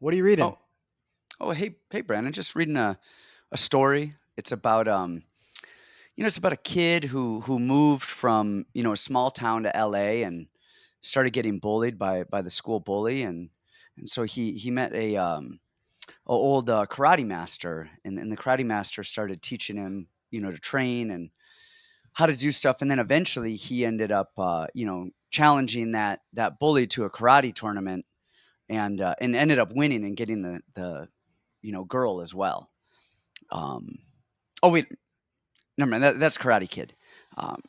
What are you reading? Oh, hey, Brandon. Just reading a story. It's about it's about a kid who moved from a small town to L.A. and started getting bullied by the school bully, and so he met a old karate master, and the karate master started teaching him to train and how to do stuff, and then eventually he ended up challenging that bully to a karate tournament and ended up winning and getting the girl as well. Um, oh wait, never mind. That's Karate Kid. Um,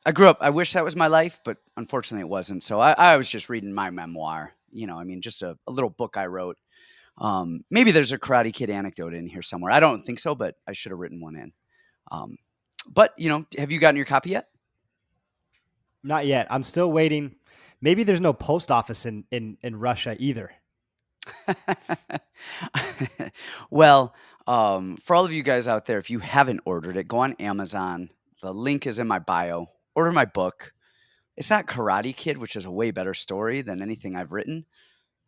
I grew up. I wish that was my life, but unfortunately, it wasn't. So I was just reading my memoir. I mean, just a little book I wrote. Maybe there's a Karate Kid anecdote in here somewhere. I don't think so, but I should have written one in. Um, but have you gotten your copy yet? Not yet. I'm still waiting. Maybe there's no post office in Russia either. Well, for all of you guys out there, if you haven't ordered it, go on Amazon. The link is in my bio. Order my book. It's not Karate Kid, which is a way better story than anything I've written.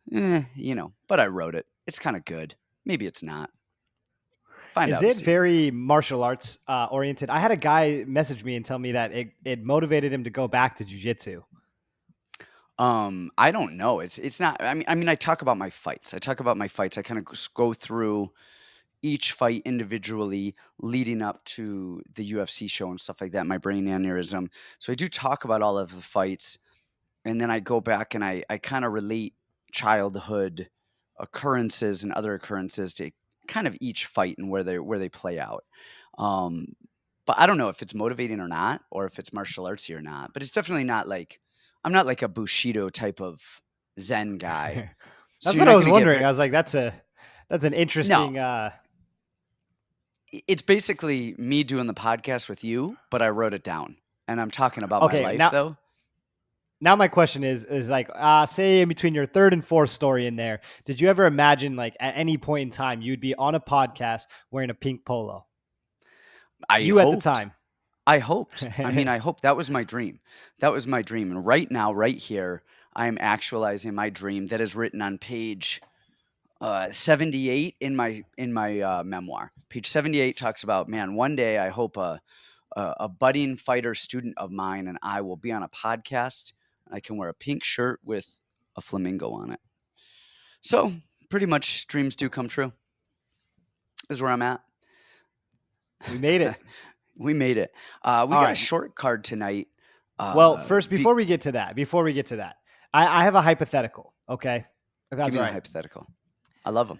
But I wrote it. It's kind of good. Maybe it's not. Find Is out and it see. very martial arts oriented? I had a guy message me and tell me that it motivated him to go back to jujitsu. I don't know. It's not. I mean, I talk about my fights. I talk about my fights. I kind of go through each fight individually, leading up to the UFC show and stuff like that. My brain aneurysm. So I do talk about all of the fights, and then I go back and I kind of relate childhood occurrences and other occurrences to kind of each fight and where they play out. Um, but I don't know if it's motivating or not, or if it's martial artsy or not. But it's definitely not like I'm not like a Bushido type of Zen guy. So That's you're what I not was going to get wondering. very I was like, that's an no. interesting. It's basically me doing the podcast with you, but I wrote it down, and I'm talking about my Okay, life though. now my question is like, say in between your third and fourth story in there, did you ever imagine like at any point in time you'd be on a podcast wearing a pink polo? I You at the hoped. time. I hoped. I mean, I hope that was my dream. That was my dream. And right now, right here, I am actualizing my dream that is written on page 78 in my memoir. Page 78 talks about, man, one day I hope a budding fighter student of mine and I will be on a podcast. And I can wear a pink shirt with a flamingo on it. So pretty much dreams do come true. Is where I'm at. We made it. We made it. We All got a right. short card tonight. Well, first, Be, before we get to that, I have a hypothetical. Okay, if give that's me all the right. hypothetical. I love them.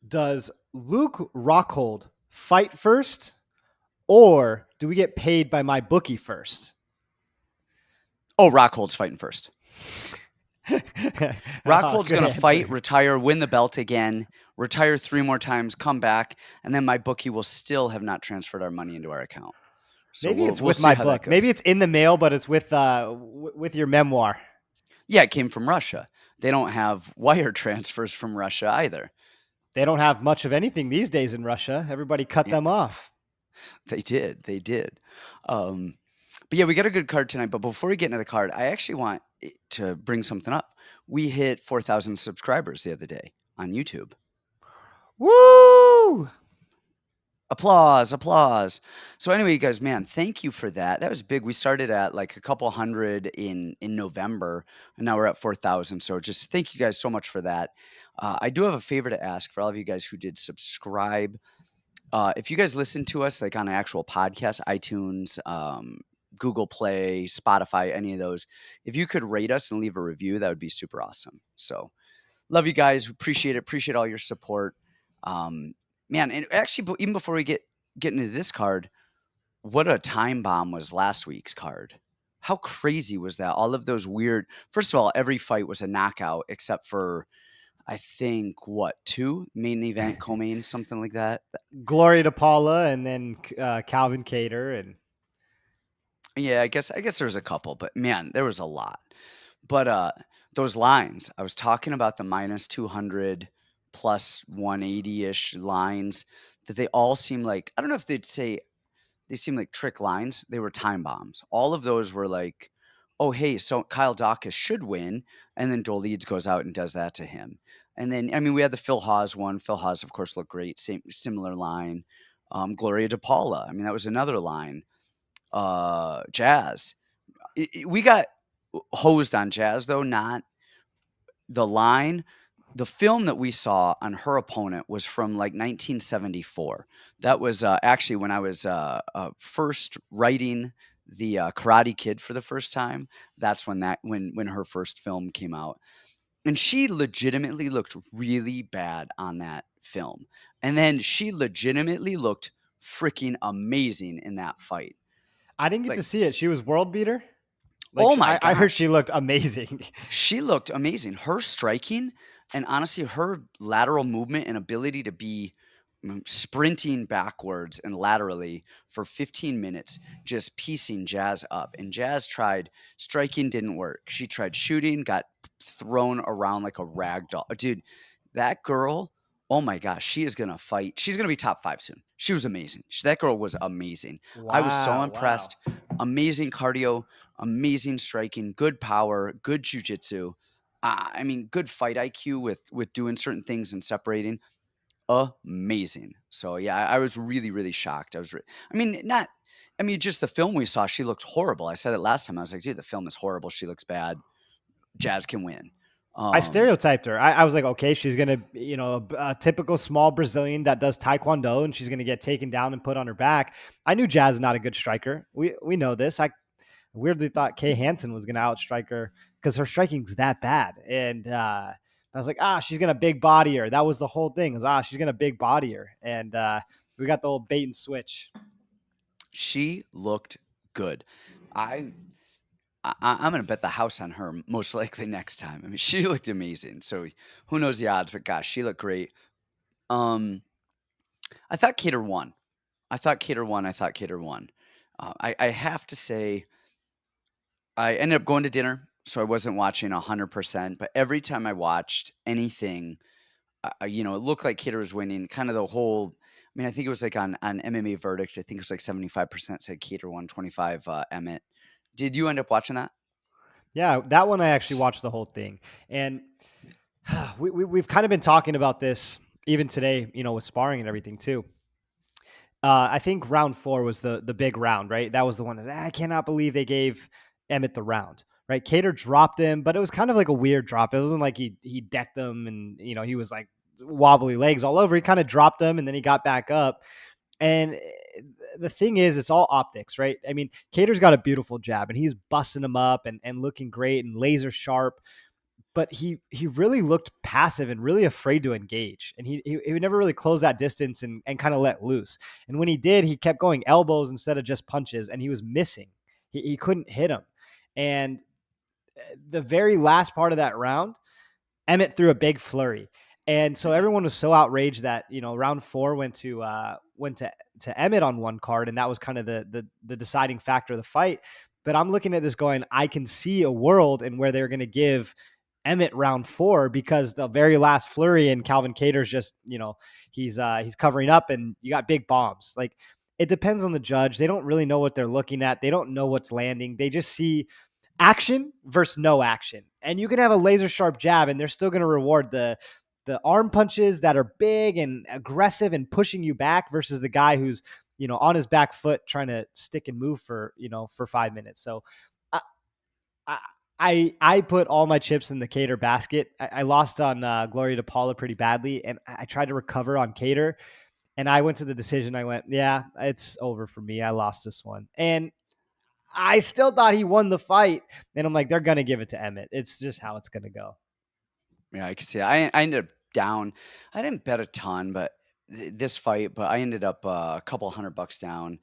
Does Luke Rockhold fight first, or do we get paid by my bookie first? Oh, Rockhold's fighting first. Rockhold's Good going to answer. fight, retire, win the belt again, retire 3 more times, come back, and then my bookie will still have not transferred our money into our account. So Maybe we'll it's we'll with see my how that book. Maybe goes. it's in the mail, but it's with your memoir. Yeah, it came from Russia. They don't have wire transfers from Russia either. They don't have much of anything these days in Russia. Everybody cut Yeah, them off. they did. They did. Um, but yeah, we got a good card tonight. But before we get into the card, I actually want to bring something up. We hit 4,000 subscribers the other day on YouTube. Woo! Applause, applause. So anyway, you guys, man, thank you for that. That was big. We started at like a couple hundred in November, and now we're at 4,000. So just thank you guys so much for that. I do have a favor to ask for all of you guys who did subscribe. If you guys listen to us like on an actual podcast, iTunes, Google Play, Spotify, any of those, if you could rate us and leave a review, that would be super awesome. So love you guys. Appreciate it. Appreciate all your support. Um, Man, and actually, even before we get into this card, what a time bomb was last week's card. How crazy was that? All of those weird. First of all, every fight was a knockout except for I think what two main event, co-main, something like that. Gloria to Paula and then Calvin Cater and Yeah, I guess there was a couple, but man, there was a lot. But those lines, I was talking about the minus 200 plus 180-ish lines that they all seem like I don't know if they'd say they seem like trick lines. They were time bombs. All of those were like, oh, hey, so Kyle Dawkins should win. And then Doleeds goes out and does that to him. And then, I mean, we had the Phil Haas one. Phil Haas, of course, looked great. Similar line. Gloria DePaula. I mean, that was another line. Jazz. We got hosed on Jazz, though, not the line. The film that we saw on her opponent was from like 1974. That was actually when I was first writing the Karate Kid for the first time. That's when her first film came out, and she legitimately looked really bad on that film. And then she legitimately looked freaking amazing in that fight. I didn't get to Like, see it. She was world beater. Like oh my I heard she gosh. looked amazing. She looked amazing. Her striking and honestly, her lateral movement and ability to be sprinting backwards and laterally for 15 minutes, just piecing Jazz up. And Jazz tried striking, didn't work. She tried shooting, got thrown around like a rag doll. Dude, that girl, oh my gosh, she is going to fight. She's going to be top 5 soon. She was amazing. That girl was amazing. I was so Wow, wow. impressed. Amazing cardio, amazing striking, good power, good jujitsu. I mean, good fight IQ with doing certain things and separating. Amazing. So yeah, I was really, really shocked. I mean, not. I mean, just the film we saw, she looked horrible. I said it last time. I was like, dude, the film is horrible. She looks bad. Jazz can win. I Um, stereotyped her. I was like, okay, she's gonna, a typical small Brazilian that does taekwondo, and she's gonna get taken down and put on her back. I knew Jazz is not a good striker. We know this. I weirdly thought Kay Hansen was gonna outstrike her because her striking's that bad, and I was like, she's gonna big body her. That was the whole thing. Was she's gonna big body her, and we got the old bait and switch. she looked good. I I'm gonna bet the house on her most likely next time. I mean, she looked amazing. So who knows the odds? But gosh, she looked great. Um, I thought Cater won. I thought Cater won. I thought Cater won. I have to say, I ended up going to dinner, so I wasn't watching 100%. But every time I watched anything, it looked like Cater was winning. Kind of the whole. I mean, I think it was like on MMA verdict. I think it was like 75% said Cater won, 25 Emmett. Did you end up watching that? Yeah, that one I actually watched the whole thing, and we've kind of been talking about this even today, with sparring and everything too. I think round 4 was the big round, right? That was the one that I cannot believe they gave Emmett the round, right? Cater dropped him, but it was kind of like a weird drop. It wasn't like he decked him and he was like wobbly legs all over. He kind of dropped him and then he got back up. And the thing is, it's all optics, right? I mean, Cater's got a beautiful jab and he's busting him up and looking great and laser sharp, but he really looked passive and really afraid to engage, and he would never really close that distance and kind of let loose. And when he did, he kept going elbows instead of just punches, and he was missing. He couldn't hit him. And the very last part of that round, Emmett threw a big flurry. And so everyone was so outraged that round 4 went to Emmett on one card, and that was kind of the deciding factor of the fight. But I'm looking at this going, I can see a world in where they're going to give Emmett round 4 because the very last flurry and Calvin Cater's just he's covering up and you got big bombs. Like, it depends on the judge. They don't really know what they're looking at. They don't know what's landing. They just see action versus no action. And you can have a laser sharp jab and they're still going to reward the arm punches that are big and aggressive and pushing you back versus the guy who's, on his back foot trying to stick and move for 5 minutes. So I I put all my chips in the Cater basket. I lost on Gloria DePaula pretty badly, and I tried to recover on Cater. And I went to the decision. I went, yeah, it's over for me. I lost this one, and I still thought he won the fight. And I'm like, they're gonna give it to Emmett. It's just how it's gonna go. Yeah, I can see. I ended up down. I didn't bet a ton, but this fight, but I ended up a couple $100 down.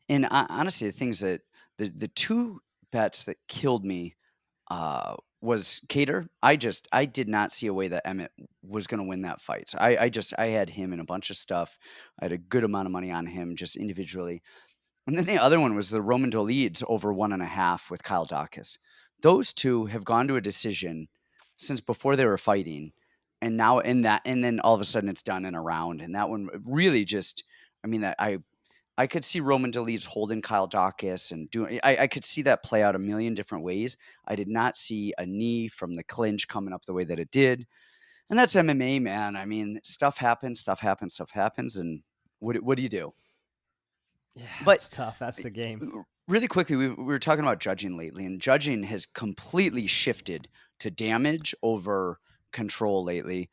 And honestly, the things that the two bets that killed me was Cater. I did not see a way that Emmett was going to win that fight. So I had him in a bunch of stuff. I had a good amount of money on him just individually. And then the other one was the Roman Dolides over 1.5 with Kyle Dawkins. Those two have gone to a decision since before they were fighting. And now and then all of a sudden it's done in a round. And that one really just, I mean, that I could see Roman Dolidze holding Kyle Dawkins and doing. I could see that play out a million different ways. I did not see a knee from the clinch coming up the way that it did, and that's MMA, man. I mean, stuff happens, stuff happens, stuff happens, and what do you do? Yeah, But it's tough. That's the game. really quickly, we were talking about judging lately, and judging has completely shifted to damage over control lately.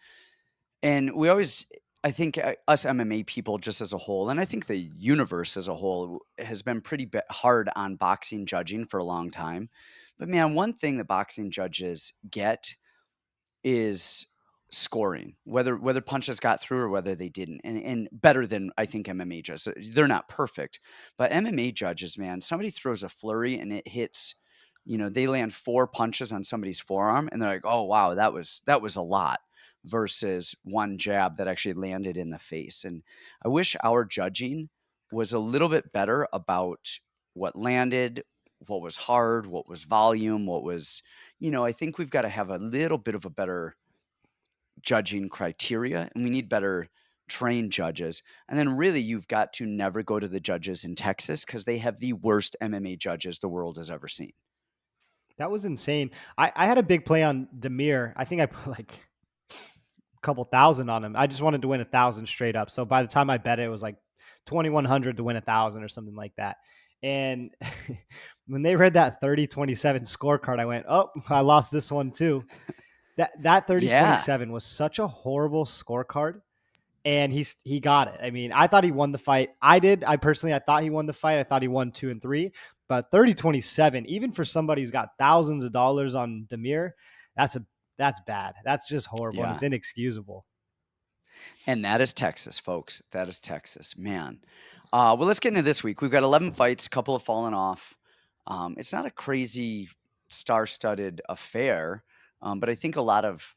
And we always, I think, us MMA people just as a whole, and I think the universe as a whole has been pretty hard on boxing judging for a long time. But man, one thing that boxing judges get is scoring, whether punches got through or whether they didn't, and better than I think MMA judges. They're not perfect, but MMA judges, man, somebody throws a flurry and it hits. They land 4 punches on somebody's forearm, and they're like, "Oh wow, that was a lot." Versus one jab that actually landed in the face. And I wish our judging was a little bit better about what landed, what was hard, what was volume, what was I think we've got to have a little bit of a better judging criteria, and we need better trained judges. And then really, you've got to never go to the judges in Texas because they have the worst MMA judges the world has ever seen. That was insane. I had a big play on Demir. I think I put like a couple thousand on him. I just wanted to win 1,000 straight up. So by the time I bet it, it was like 2,100 to win 1,000 or something like that. And when they read that 30-27 scorecard, I went, "Oh, I lost this one too." That thirty twenty Yeah. seven was such a horrible scorecard, and he got it. I mean, I thought he won the fight. I did. I personally, I thought he won the fight. I thought he won 2 and 3. But 30-27, even for somebody who's got thousands of dollars on Demir, that's a that's bad. That's just horrible, and Yeah. it's inexcusable. And that is Texas, folks. That is Texas, man. Well, let's get into this week. We've got 11 fights, a couple have fallen off. It's not a crazy star-studded affair, but I think a lot of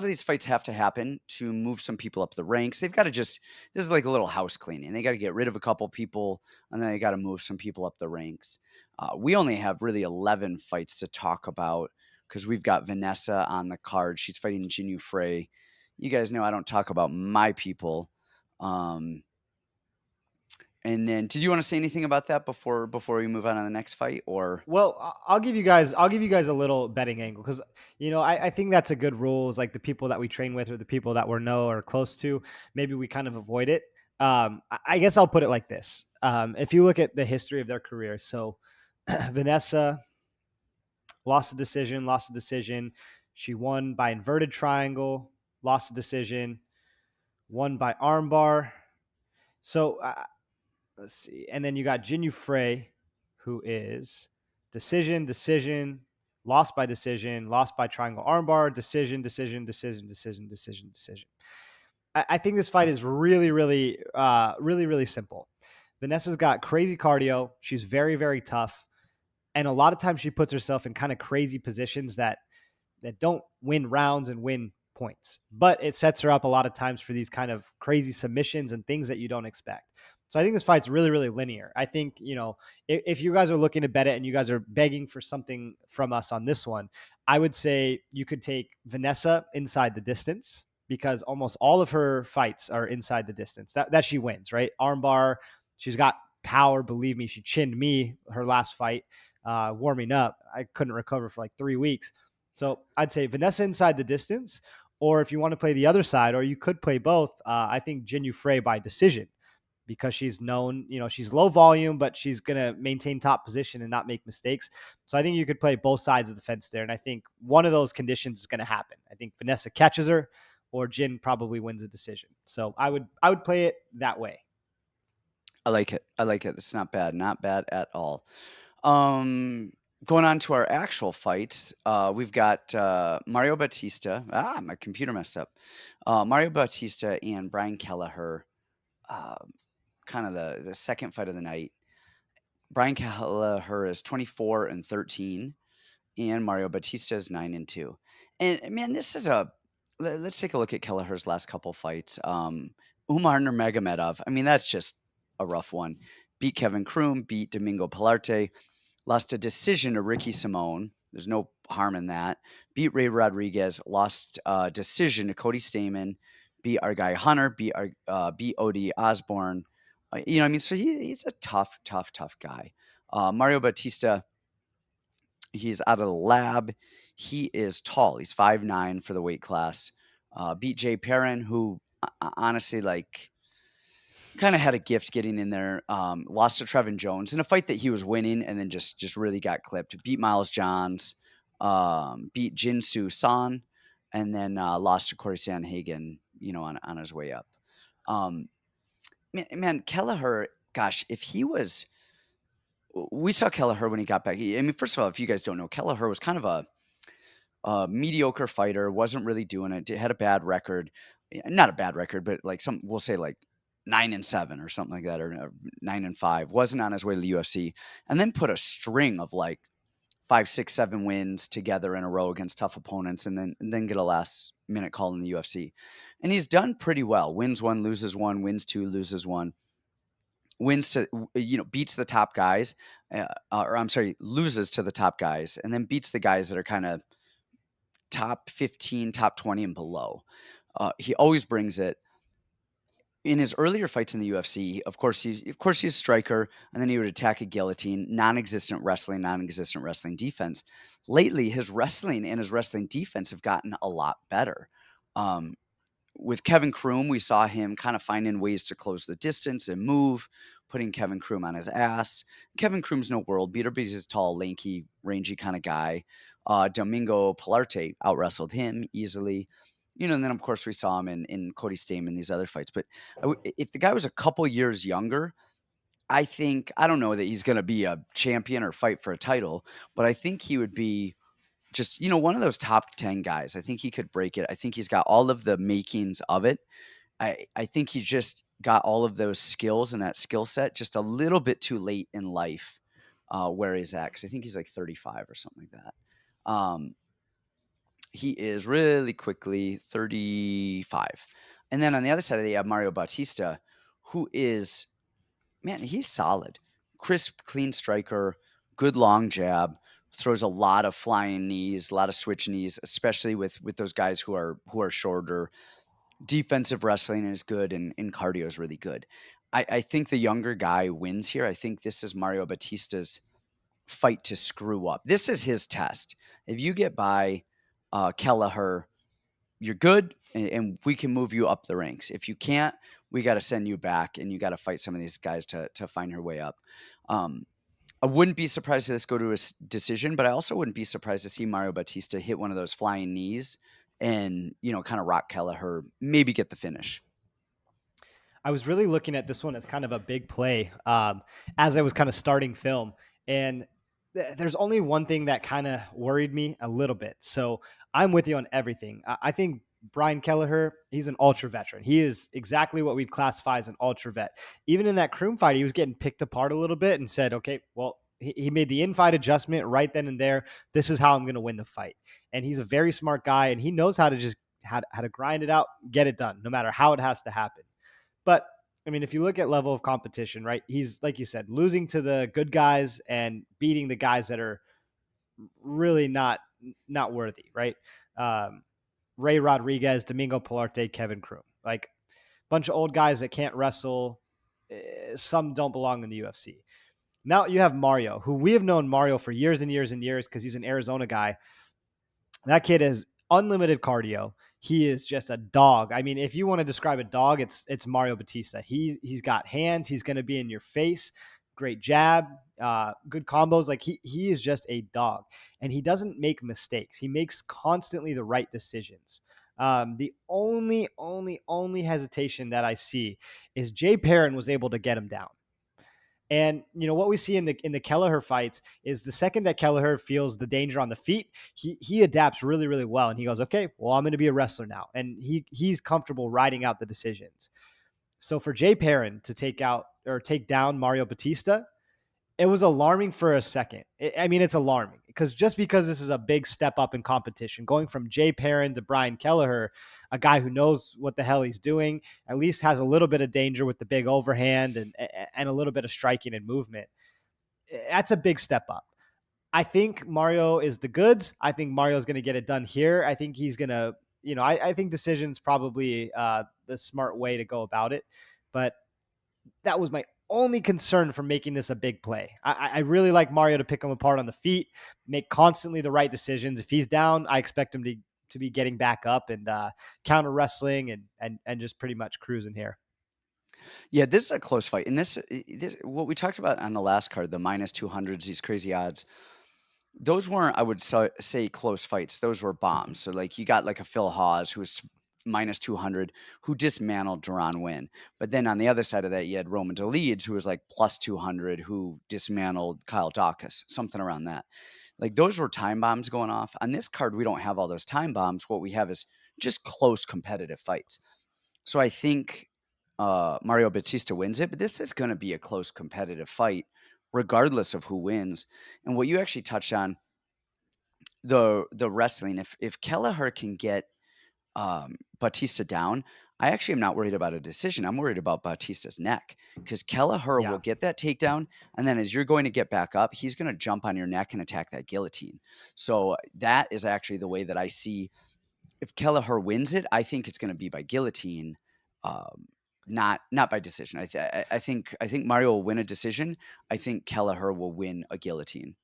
these fights have to happen to move some people up the ranks. They've got to this is like a little house cleaning. They got to get rid of a couple people, and then they got to move some people up the ranks. We only have really 11 fights to talk about because we've got Vanessa on the card. She's fighting Jihn Frey. You guys know I don't talk about my people. Um, and then, did you want to say anything about that before we move on to the next fight, or? Well, I'll give you guys a little betting angle because I think that's a good rule. Is like the people that we train with or the people that we know or close to, maybe we kind of avoid it. I guess I'll put it like this: if you look at the history of their career, so Vanessa lost a decision, lost a decision. She won by inverted triangle, lost a decision, won by armbar. So let's see. And then you got Jihn Frey, who is decision, decision, lost by decision, lost by triangle armbar, decision, decision, decision, decision, decision, decision. I think this fight is really, really, really, really simple. Vanessa's got crazy cardio. She's very, very tough. And a lot of times she puts herself in kind of crazy positions that don't win rounds and win points. But it sets her up a lot of times for these kind of crazy submissions and things that you don't expect. So I think this fight's really, really linear. I think, if you guys are looking to bet it and you guys are begging for something from us on this one, I would say you could take Vanessa inside the distance because almost all of her fights are inside the distance that she wins, right? Armbar, she's got power. Believe me, she chinned me her last fight warming up. I couldn't recover for like 3 weeks. So I'd say Vanessa inside the distance, or if you want to play the other side, or you could play both. I think Jihn Frey by decision because she's known, she's low volume, but she's going to maintain top position and not make mistakes. So I think you could play both sides of the fence there. And I think one of those conditions is going to happen. I think Vanessa catches her or Jihn probably wins a decision. So I would play it that way. I like it. I like it. It's not bad. Not bad at all. Um, Going on to our actual fights, we've got Mario Bautista. My computer messed up. Mario Bautista and Brian Kelleher, uh, kind of the second fight of the night. Brian Kelleher is 24-13, and Mario Bautista is 9-2. And man, this is let's take a look at Kelleher's last couple fights. Umar Nurmagomedov. I mean, that's just a rough one. Beat Kevin Kroom, beat Domingo Pilarte, lost a decision to Ricky Simone. There's no harm in that. Beat Ray Rodriguez, lost a decision to Cody Stamen, beat our guy Hunter, beat Odie Osborne, You know, what I mean, so he's a tough, tough, tough guy. Mario Bautista, he's out of the lab. He is tall. He's 5'9" for the weight class. Beat Jay Perrin, who honestly, like, kind of had a gift getting in there. Lost to Trevin Jones in a fight that he was winning, and then just really got clipped. Beat Miles Johns, beat Jinsu San, and then lost to Corey Sanhagen. You know, on his way up. Um, man, Kelleher. Gosh, if he was, we saw Kelleher when he got back. I mean, first of all, if you guys don't know, Kelleher was kind of a mediocre fighter, wasn't really doing it, had a bad record. Not a bad record, but like we'll say like 9-7 or something like that, or 9-5. Wasn't on his way to the UFC, and then put a string of like 5, 6, 7 wins together in a row against tough opponents, and then get a last minute call in the UFC. And he's done pretty well. Wins one, loses one, wins two, loses one. Wins to, beats the top guys, or I'm sorry, loses to the top guys, and then beats the guys that are kind of top 15, top 20 and below. He always brings it. In his earlier fights in the UFC, he's a striker, and then he would attack a guillotine, non-existent wrestling defense. Lately, his wrestling and his wrestling defense have gotten a lot better. Um, with Kevin Kroom, we saw him kind of finding ways to close the distance and move, putting Kevin Kroom on his ass. Kevin Kroom's no world beater, but he's a tall, lanky, rangy kind of guy. Domingo Pilarte out-wrestled him easily. And then, of course, we saw him in Cody Stamen in these other fights. But if the guy was a couple years younger, I don't know that he's going to be a champion or fight for a title, but I think he would be just, one of those top 10 guys. I think he could break it. I think he's got all of the makings of it. I think he's just got all of those skills and that skill set just a little bit too late in life where he's at. Because I think he's like 35 or something like that. He is really quickly 35. And then on the other side, they have Mario Bautista, who is, man, he's solid. Crisp, clean striker, good long jab, throws a lot of flying knees, a lot of switch knees, especially with those guys who are shorter. Defensive wrestling is good, and cardio is really good. I think the younger guy wins here. I think this is Mario Bautista's fight to screw up. This is his test. If you get by Kelleher, you're good, and we can move you up the ranks. If you can't, we got to send you back, and you got to fight some of these guys to find your way up. I wouldn't be surprised to this go to a decision, but I also wouldn't be surprised to see Mario Bautista hit one of those flying knees and, kind of rock Kelleher, maybe get the finish. I was really looking at this one as kind of a big play as I was kind of starting film. And there's only one thing that kind of worried me a little bit. So I'm with you on everything. I think Brian Kelleher, he's an ultra veteran. He is exactly what we'd classify as an ultra vet. Even in that Kroom fight, he was getting picked apart a little bit and said, okay, well, he made the in-fight adjustment right then and there. This is how I'm going to win the fight. And he's a very smart guy, and he knows how to just how to grind it out, get it done, no matter how it has to happen. But I mean, if you look at level of competition, right? He's, like you said, losing to the good guys and beating the guys that are really not worthy, right? Um, Ray Rodriguez, Domingo Pilarte, Kevin Kroom, like bunch of old guys that can't wrestle. Some don't belong in the UFC. Now you have Mario, who we have known Mario for years and years and years because he's an Arizona guy. That kid has unlimited cardio. He is just a dog. I mean, if you want to describe a dog, it's Mario Bautista. He's got hands. He's going to be in your face. Great jab, good combos. Like he is just a dog, and he doesn't make mistakes. He makes constantly the right decisions. The only hesitation that I see is Jay Perrin was able to get him down. And what we see in the Kelleher fights is the second that Kelleher feels the danger on the feet, he adapts really, really well, and he goes, okay, well, I'm going to be a wrestler now, and he's comfortable riding out the decisions. So for Jay Perrin to take down Mario Bautista, it was alarming for a second. I mean, it's alarming because this is a big step up in competition, going from Jay Perrin to Brian Kelleher, a guy who knows what the hell he's doing, at least has a little bit of danger with the big overhand and a little bit of striking and movement. That's a big step up. I think Mario is the goods. I think Mario's going to get it done here. I think he's going to, I think decision's probably the smart way to go about it. But That was my only concern for making this a big play. I really like Mario to pick him apart on the feet, make constantly the right decisions. If he's down, I expect him to be getting back up and counter wrestling and just pretty much cruising here. Yeah, this is a close fight. And this what we talked about on the last card, the -200s, these crazy odds. Those weren't, I would say, close fights. Those were bombs. So like you got like a Phil Hawes who was -200 who dismantled Duran Win. But then on the other side of that, you had Roman Delides who was like +200 who dismantled Kyle Dawkins, something around that. Like those were time bombs going off. On this card, we don't have all those time bombs. What we have is just close competitive fights. So I think Mario Bautista wins it, but this is going to be a close competitive fight, regardless of who wins. And what you actually touched on, the wrestling, if Kelleher can get Bautista down, I actually am not worried about a decision. I'm worried about Bautista's neck because Kelleher will Yeah. get that takedown, and then as you're going to get back up, he's going to jump on your neck and attack that guillotine. So that is actually the way that I see. If Kelleher wins it, I think it's going to be by guillotine, um, not by decision. I think Mario will win a decision. I think Kelleher will win a guillotine.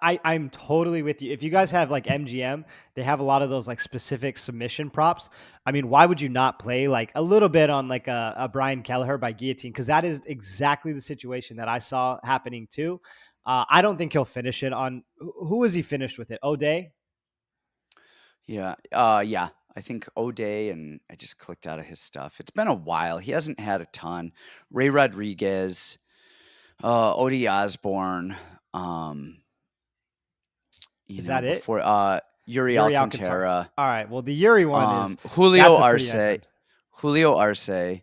I'm totally with you. If you guys have like MGM, they have a lot of those like specific submission props. I mean, why would you not play like a little bit on like a Brian Kelleher by guillotine? Because that is exactly the situation that I saw happening too. I don't think he'll finish it on who was he finished with it? O'Day? Yeah. I think O'Day, and I just clicked out of his stuff. It's been a while. He hasn't had a ton. Ray Rodriguez, Odie Osborne, um, Is that it? before Yuri Yuri Alcantara. Alcantara, All right. Well, the Yuri one is Julio that's a pretty nice Arce,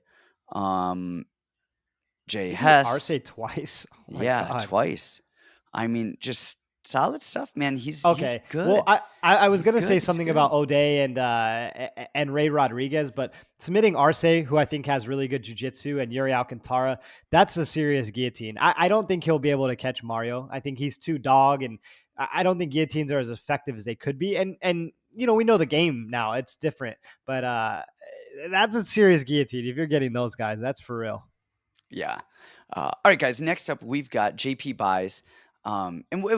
one. um, Jay He beat Hess. Arce twice. Oh my Yeah, god. twice. I mean, just solid stuff, man. He's Okay. Well, good. I was He's gonna say good. He's something about good. O'Day and Ray Rodriguez, but submitting Arce, who I think has really good jujitsu, and Yuri Alcantara, that's a serious guillotine. I don't think he'll be able to catch Mario. I think he's too dog, and I don't think guillotines are as effective as they could be. And we know the game now; it's different. But that's a serious guillotine. If you're getting those guys, that's for real. Yeah. All right, guys. Next up, we've got JP Buys. And wait.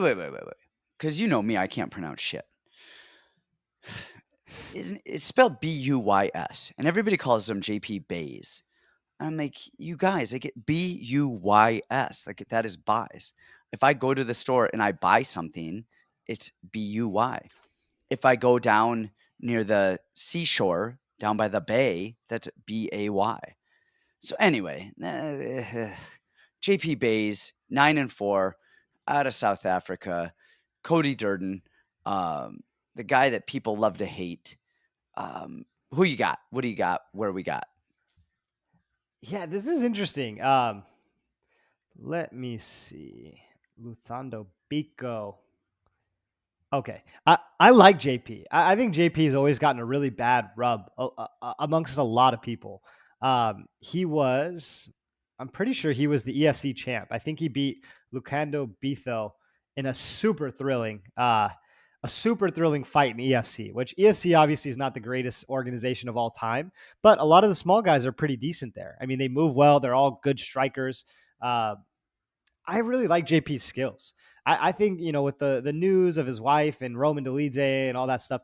Because you know me, I can't pronounce shit. Isn't it's spelled Buys, and everybody calls him JP Bays. I'm like, you guys, I get Buys. Like that is buys. If I go to the store and I buy something, it's Buy. If I go down near the seashore, down by the bay, that's Bay. So anyway, JP Bays, 9-4, out of South Africa. Cody Durden, um, the guy that people love to hate. Who you got? What do you got? Where we got? Yeah, this is interesting. Let me see. Luthando Bico. Okay. I like JP. I think JP has always gotten a really bad rub amongst a lot of people. I'm pretty sure he was the EFC champ. I think he beat Lucando Bitho in a super thrilling fight in EFC, which EFC obviously is not the greatest organization of all time, but a lot of the small guys are pretty decent there. I mean, they move well. They're all good strikers. Uh, I really like JP's skills. I think with the news of his wife and Roman Dolidze and all that stuff,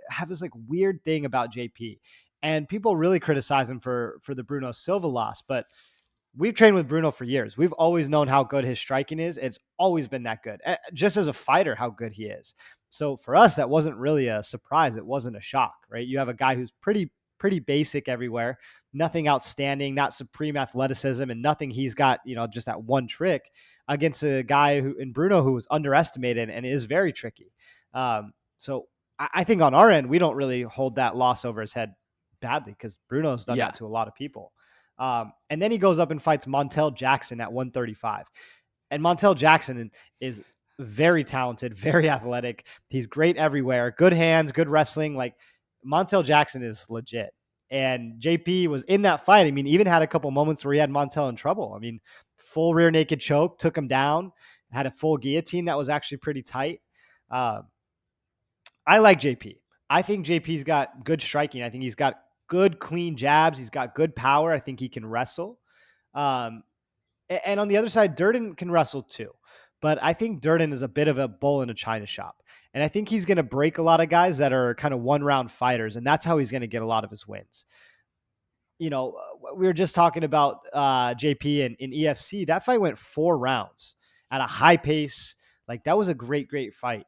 have this like weird thing about JP, and people really criticize him for the Bruno Silva loss. But we've trained with Bruno for years. We've always known how good his striking is. It's always been that good. Just as a fighter, how good he is. So for us, that wasn't really a surprise. It wasn't a shock, right? You have a guy who's pretty basic everywhere, nothing outstanding, not supreme athleticism, and nothing he's got, just that one trick against a guy who in Bruno who was underestimated and is very tricky. So I think on our end, we don't really hold that loss over his head badly because Bruno's done Yeah. that to a lot of people. And then he goes up and fights Montel Jackson at 135. And Montel Jackson is very talented, very athletic. He's great everywhere. Good hands, good wrestling. Like Montel Jackson is legit. And JP was in that fight. I mean, even had a couple moments where he had Montel in trouble. I mean, full rear naked choke, took him down, had a full guillotine that was actually pretty tight. Uh, I like JP. I think JP's got good striking. I think he's got good, clean jabs. He's got good power. I think he can wrestle. Um, and on the other side, Durden can wrestle too. But I think Durden is a bit of a bull in a china shop. And I think he's going to break a lot of guys that are kind of one round fighters. And that's how he's going to get a lot of his wins. We were just talking about JP in EFC. That fight went 4 rounds at a high pace. Like that was a great, great fight.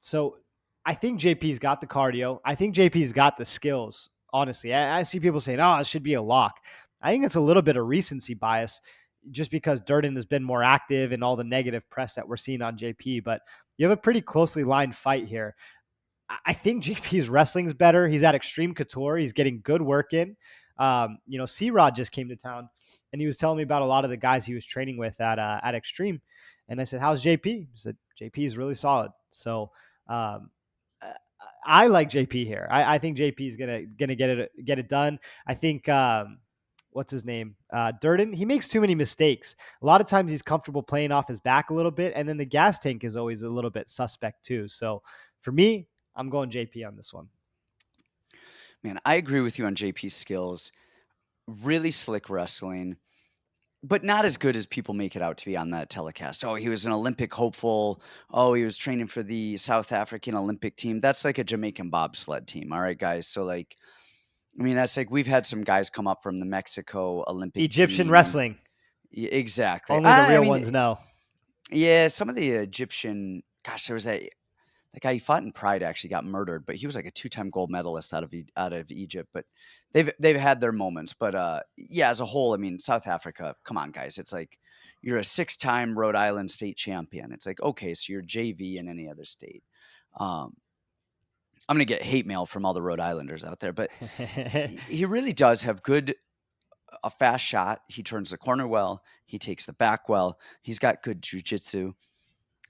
So I think JP's got the cardio. I think JP's got the skills. Honestly, I see people saying, "Oh, it should be a lock." I think it's a little bit of recency bias, just because Durden has been more active and all the negative press that we're seeing on JP. But you have a pretty closely lined fight here. I think JP's wrestling's better. He's at Extreme Couture. He's getting good work in. C-Rod just came to town, and he was telling me about a lot of the guys he was training with at Extreme. And I said, "How's JP?" He said, "JP is really solid." So um, I like JP here. I think JP is gonna get it done. I think what's his name? Durden. He makes too many mistakes. A lot of times he's comfortable playing off his back a little bit, and then the gas tank is always a little bit suspect too. So for me, I'm going JP on this one. Man, I agree with you on JP's skills. Really slick wrestling, but not as good as people make it out to be on that telecast. Oh, he was an Olympic hopeful. Oh, he was training for the South African Olympic team. That's like a Jamaican bobsled team. All right, guys. So, like, I mean, that's like we've had some guys come up from the Mexico Olympic Egyptian team, and wrestling. exactly. Only the I real mean, ones know. yeah, some of the Egyptian. Gosh, there was that guy he fought in Pride actually got murdered, but he was like a two-time gold medalist out of Egypt. But they've had their moments. But yeah, as a whole, I mean, South Africa. Come on, guys. It's like you're a six-time Rhode Island state champion. It's like okay, so you're JV in any other state. Um, I'm gonna get hate mail from all the Rhode Islanders out there, but he really does have a fast shot. He turns the corner well. He takes the back well. He's got good jujitsu.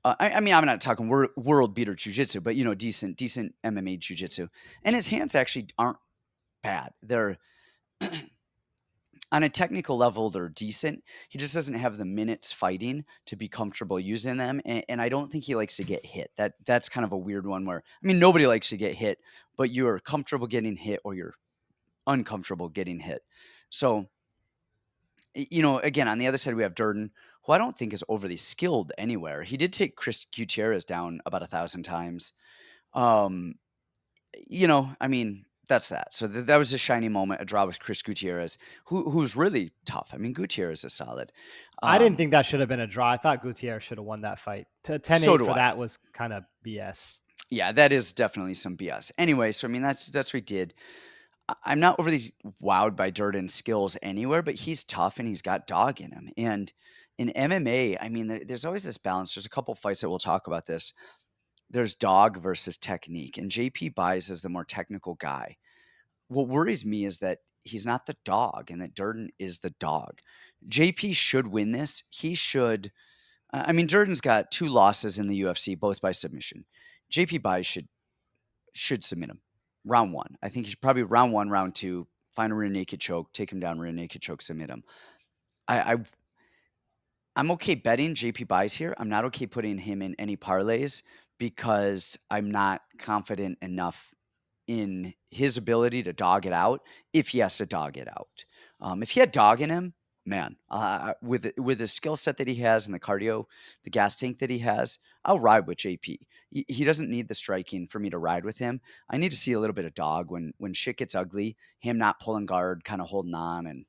I mean, I'm not talking world beater jujitsu, but decent MMA jujitsu. And his hands actually aren't bad. They're on a technical level, they're decent. He just doesn't have the minutes fighting to be comfortable using them. And I don't think he likes to get hit. That's kind of a weird one where, I mean, nobody likes to get hit, but you're comfortable getting hit or you're uncomfortable getting hit. So, again, on the other side, we have Durden, who I don't think is overly skilled anywhere. He did take Chris Gutierrez down about 1,000 times. Um, I mean, that's that. So that was a shiny moment, a draw with Chris Gutierrez, who's really tough. I mean, Gutierrez is solid. I didn't Um, think that should have been a draw. I thought Gutierrez should have won that fight. 10-8 so do for I. that was kind of BS. Yeah, that is definitely some BS. Anyway, so I mean, that's what he did. I'm not overly wowed by Durden's skills anywhere, but he's tough and he's got dog in him. And in MMA, I mean, there's always this balance. There's a couple fights that we'll talk about this. There's dog versus technique, and JP Buys is the more technical guy. What worries me is that he's not the dog and that Durden is the dog. JP should win this. He should. I mean, Durden's got 2 losses in the UFC, both by submission. JP Buys should submit him. Round one. I think he should probably round one, round two, find a rear naked choke, take him down, rear naked choke, submit him. I I'm okay betting JP Buys here. I'm not okay putting him in any parlays because I'm not confident enough in his ability to dog it out if he has to dog it out. If he had dog in him, man, with the skill set that he has and the cardio, the gas tank that he has, I'll ride with JP. He doesn't need the striking for me to ride with him. I need to see a little bit of dog when shit gets ugly, him not pulling guard, kind of holding on and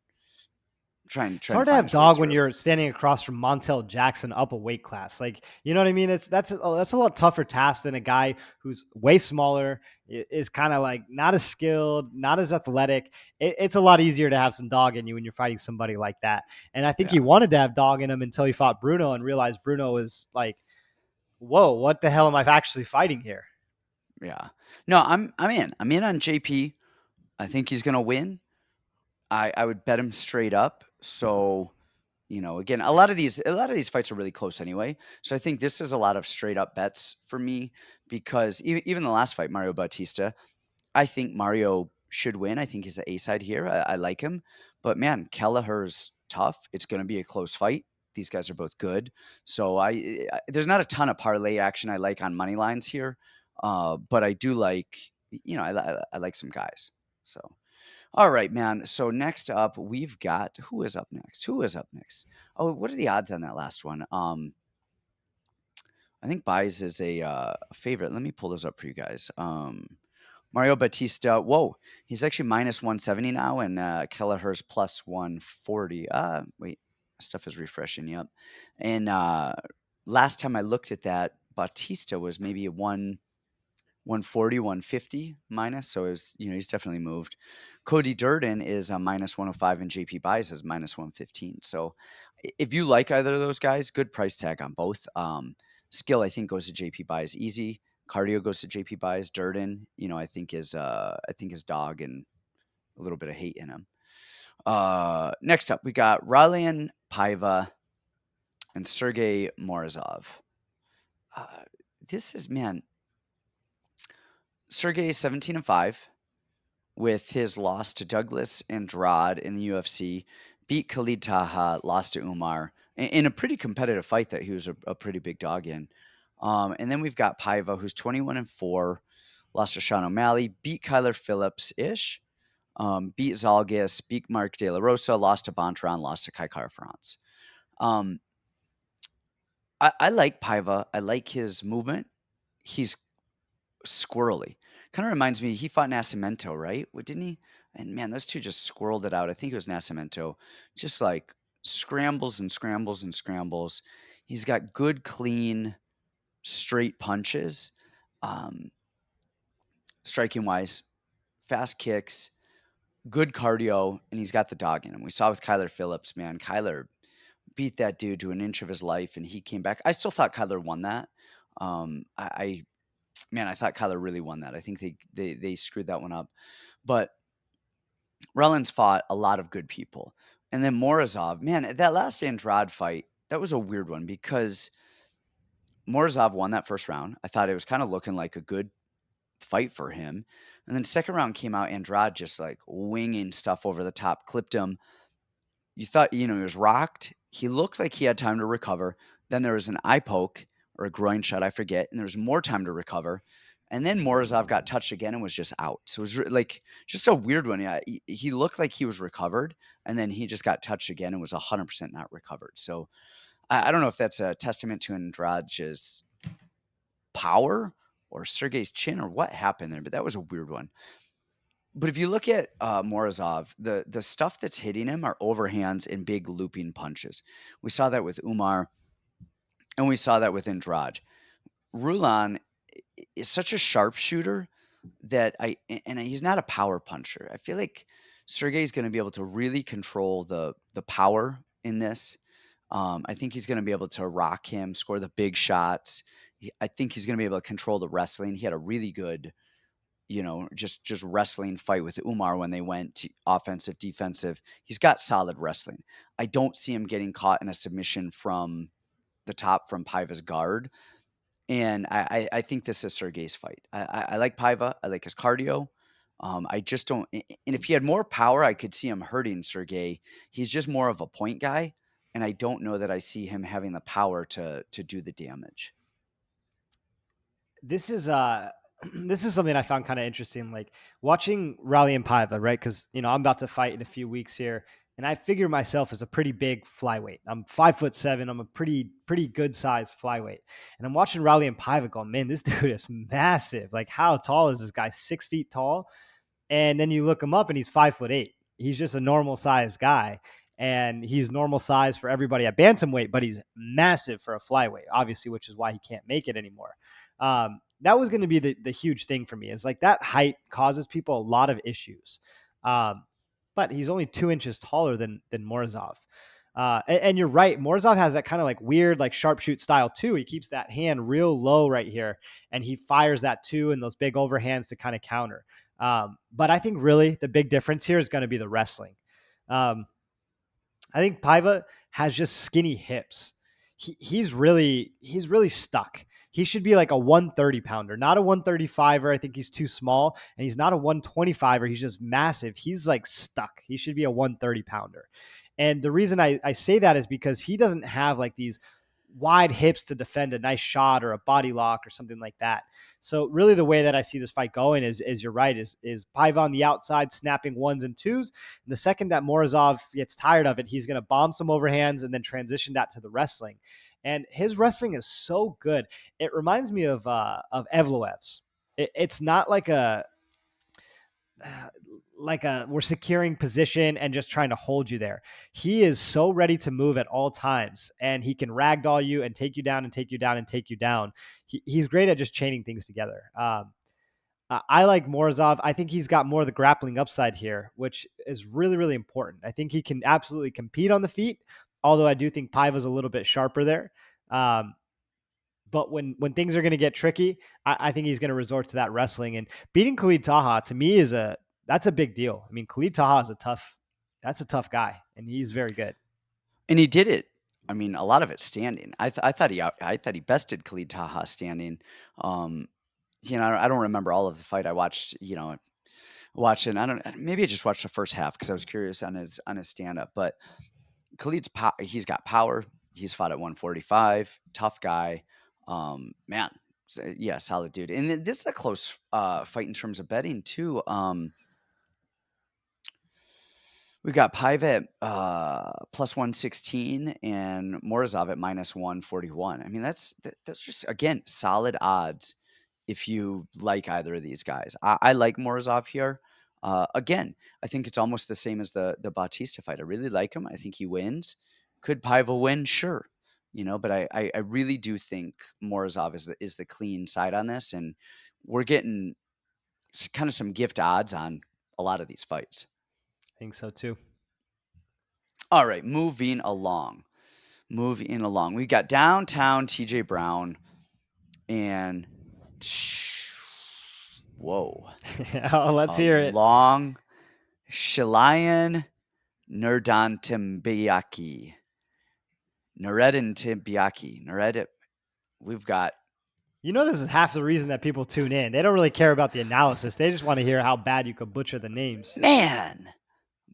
trying It's to hard to find have his way dog when through. you're standing across from Montel Jackson up a weight class. Like, you know what I mean? That's a lot tougher task than a guy who's way smaller, is kind of like not as skilled, not as athletic. It's a lot easier to have some dog in you when you're fighting somebody like that. And I think Yeah. he wanted to have dog in him until he fought Bruno and realized Bruno was like, whoa, what the hell am I actually fighting here? Yeah. No, I'm in. I'm in on JP. I think he's gonna win. I would bet him straight up. So, again, a lot of these fights are really close anyway. So I think this is a lot of straight up bets for me because even the last fight, Mario Bautista, I think Mario should win. I think he's the A side here. I like him. But man, Kelleher's tough. It's gonna be a close fight. These guys are both good. So there's not a ton of parlay action I like on money lines here. But I do like, I like some guys. So All right, man. So next up, we've got who is up next? Who is up next? Oh, what are the odds on that last one? I think Buys is a favorite. Let me pull those up for you guys. Mario Bautista, whoa, he's actually minus 170 now, and Kelleher's plus 140. Wait, stuff is refreshing. Yep. And last time I looked at that, Bautista was maybe a 140, 150 minus. So it was, he's definitely moved. Cody Durden is a minus 105, and JP Buys is minus 115. So if you like either of those guys, good price tag on both. Skill, I think, goes to JP Buys easy. Cardio goes to JP Buys. Durden, I think is dog and a little bit of hate in him. Next up, we got Raulian, Paiva, and Sergey Morozov. This is, man, Sergey is 17-5 with his loss to Douglas Andrade in the UFC, beat Khalid Taha, lost to Umar in a pretty competitive fight that he was a pretty big dog in. And then we've got Paiva, who's 21-4, lost to Sean O'Malley, beat Kyler Phillips-ish, beat Zalgis, beat Mark De La Rosa, lost to Bontron, lost to Kai Kara-France. I like Paiva. I like his movement. He's squirrely. Kind of reminds me, he fought Nascimento, right? What, didn't he? And man, those two just squirreled it out. I think it was Nascimento. Just like scrambles and scrambles and scrambles. He's got good, clean, straight punches. Striking wise, fast kicks, good cardio, and he's got the dog in him. We saw with Kyler Phillips, man. Kyler beat that dude to an inch of his life, and he came back. I still thought Kyler won that. I thought Kyler really won that. I think they screwed that one up. But Rollins fought a lot of good people. And then Morozov, man, that last Andrade fight, that was a weird one because Morozov won that first round. I thought it was kind of looking like a good fight for him. And then second round came out, Andrade just like winging stuff over the top, clipped him. You thought, he was rocked. He looked like he had time to recover. Then there was an eye poke or a groin shot, I forget, and there was more time to recover. And then Morozov got touched again and was just out. So it was like just a weird one. Yeah, he looked like he was recovered, and then he just got touched again and was 100% not recovered. So I don't know if that's a testament to Andrade's power or Sergey's chin or what happened there, but that was a weird one. But if you look at Morozov, the stuff that's hitting him are overhands and big looping punches. We saw that with Umar, and we saw that with Andrade. Raulian is such a sharpshooter that he's not a power puncher. I feel like Sergey's going to be able to really control the power in this. I think he's going to be able to rock him, score the big shots. I think he's going to be able to control the wrestling. He had a really good, just wrestling fight with Umar when they went to offensive, defensive. He's got solid wrestling. I don't see him getting caught in a submission from the top from Paiva's guard. And I think this is Sergey's fight. I like Paiva. I like his cardio. I just don't. And if he had more power, I could see him hurting Sergey. He's just more of a point guy, and I don't know that I see him having the power to do the damage. This is this is something I found kind of interesting, like watching Raulian Paiva, right? Because I'm about to fight in a few weeks here, and I figure myself as a pretty big flyweight. I'm 5'7". I'm a pretty good sized flyweight, and I'm watching Raulian Paiva go, man, this dude is massive. Like, how tall is this guy? 6 feet tall, and then you look him up, and he's 5'8". He's just a normal sized guy. And he's normal size for everybody at bantamweight, but he's massive for a flyweight, obviously, which is why he can't make it anymore. That was going to be the huge thing for me, is like that height causes people a lot of issues. But he's only 2 inches taller than Morozov. And you're right. Morozov has that kind of like weird, like sharpshoot style too. He keeps that hand real low right here, and he fires that too, and those big overhands to kind of counter. But I think really the big difference here is going to be the wrestling. I think Paiva has just skinny hips. He's really stuck. He should be like a 130 pounder, not a 135er. I think he's too small, and he's not a 125er. He's just massive. He's like stuck. He should be a 130 pounder. And the reason I say that is because he doesn't have like these wide hips to defend a nice shot or a body lock or something like that. So really the way that I see this fight going is you're right, is Paiva on the outside snapping ones and twos. And the second that Morozov gets tired of it, he's going to bomb some overhands and then transition that to the wrestling. And his wrestling is so good. It reminds me of Evloev's. It's not like a we're securing position and just trying to hold you there. He is so ready to move at all times, and he can ragdoll you and take you down and take you down and take you down. He's great at just chaining things together. I like Morozov. I think he's got more of the grappling upside here, which is really, really important. I think he can absolutely compete on the feet, although I do think Paiva's a little bit sharper there. Um, but when things are going to get tricky, I think he's going to resort to that wrestling. And beating Khalid Taha to me that's a big deal. I mean, Khalid Taha is that's a tough guy, and he's very good. And he did it. I mean, a lot of it standing. I thought he bested Khalid Taha standing. Um, I don't remember all of the fight. I watched, watching. I don't. Maybe I just watched the first half because I was curious on his stand up. But he's got power. He's fought at 145. Tough guy. Man, yeah, solid dude. And this is a close fight in terms of betting too. We got Paiva at plus 116 and Morozov at minus 141. I mean, that's just, again, solid odds if you like either of these guys. I like Morozov here. Again, I think it's almost the same as the Bautista fight. I really like him. I think he wins. Could Paiva win? Sure. But I really do think Morozov is the clean side on this. And we're getting kind of some gift odds on a lot of these fights. I think so too. All right, moving along. We got downtown TJ Brown and whoa. Let's hear it. Long Shayilan Nuerdanbieke. We've got. This is half the reason that people tune in. They don't really care about the analysis. They just want to hear how bad you could butcher the names.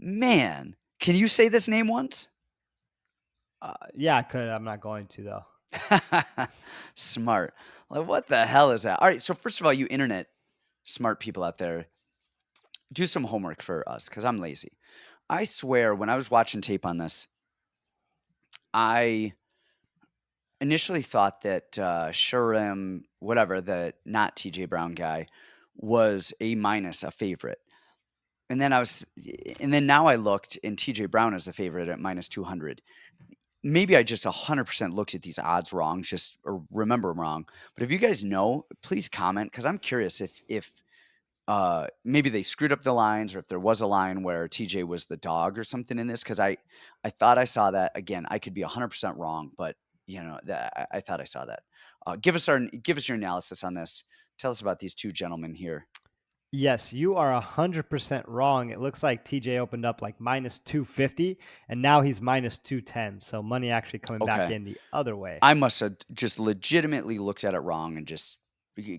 Man. Can you say this name once? Yeah, I could. I'm not going to, though. Smart. Like, what the hell is that? All right. So first of all, you internet smart people out there, do some homework for us because I'm lazy. I swear, when I was watching tape on this, I initially thought that Shurim, whatever, the not TJ Brown guy, was a minus, a favorite. And then now I looked, and TJ Brown is the favorite at minus 200. Maybe I just 100% looked at these odds wrong, or remember them wrong. But if you guys know, please comment because I'm curious if maybe they screwed up the lines or if there was a line where TJ was the dog or something in this. Because I thought I saw that. Again, I could be 100% wrong, but I thought I saw that. Give us your analysis on this. Tell us about these two gentlemen here. Yes, you are 100% wrong. It looks like TJ opened up like minus 250, and now he's minus 210. So money actually coming back in the other way. I must have just legitimately looked at it wrong and just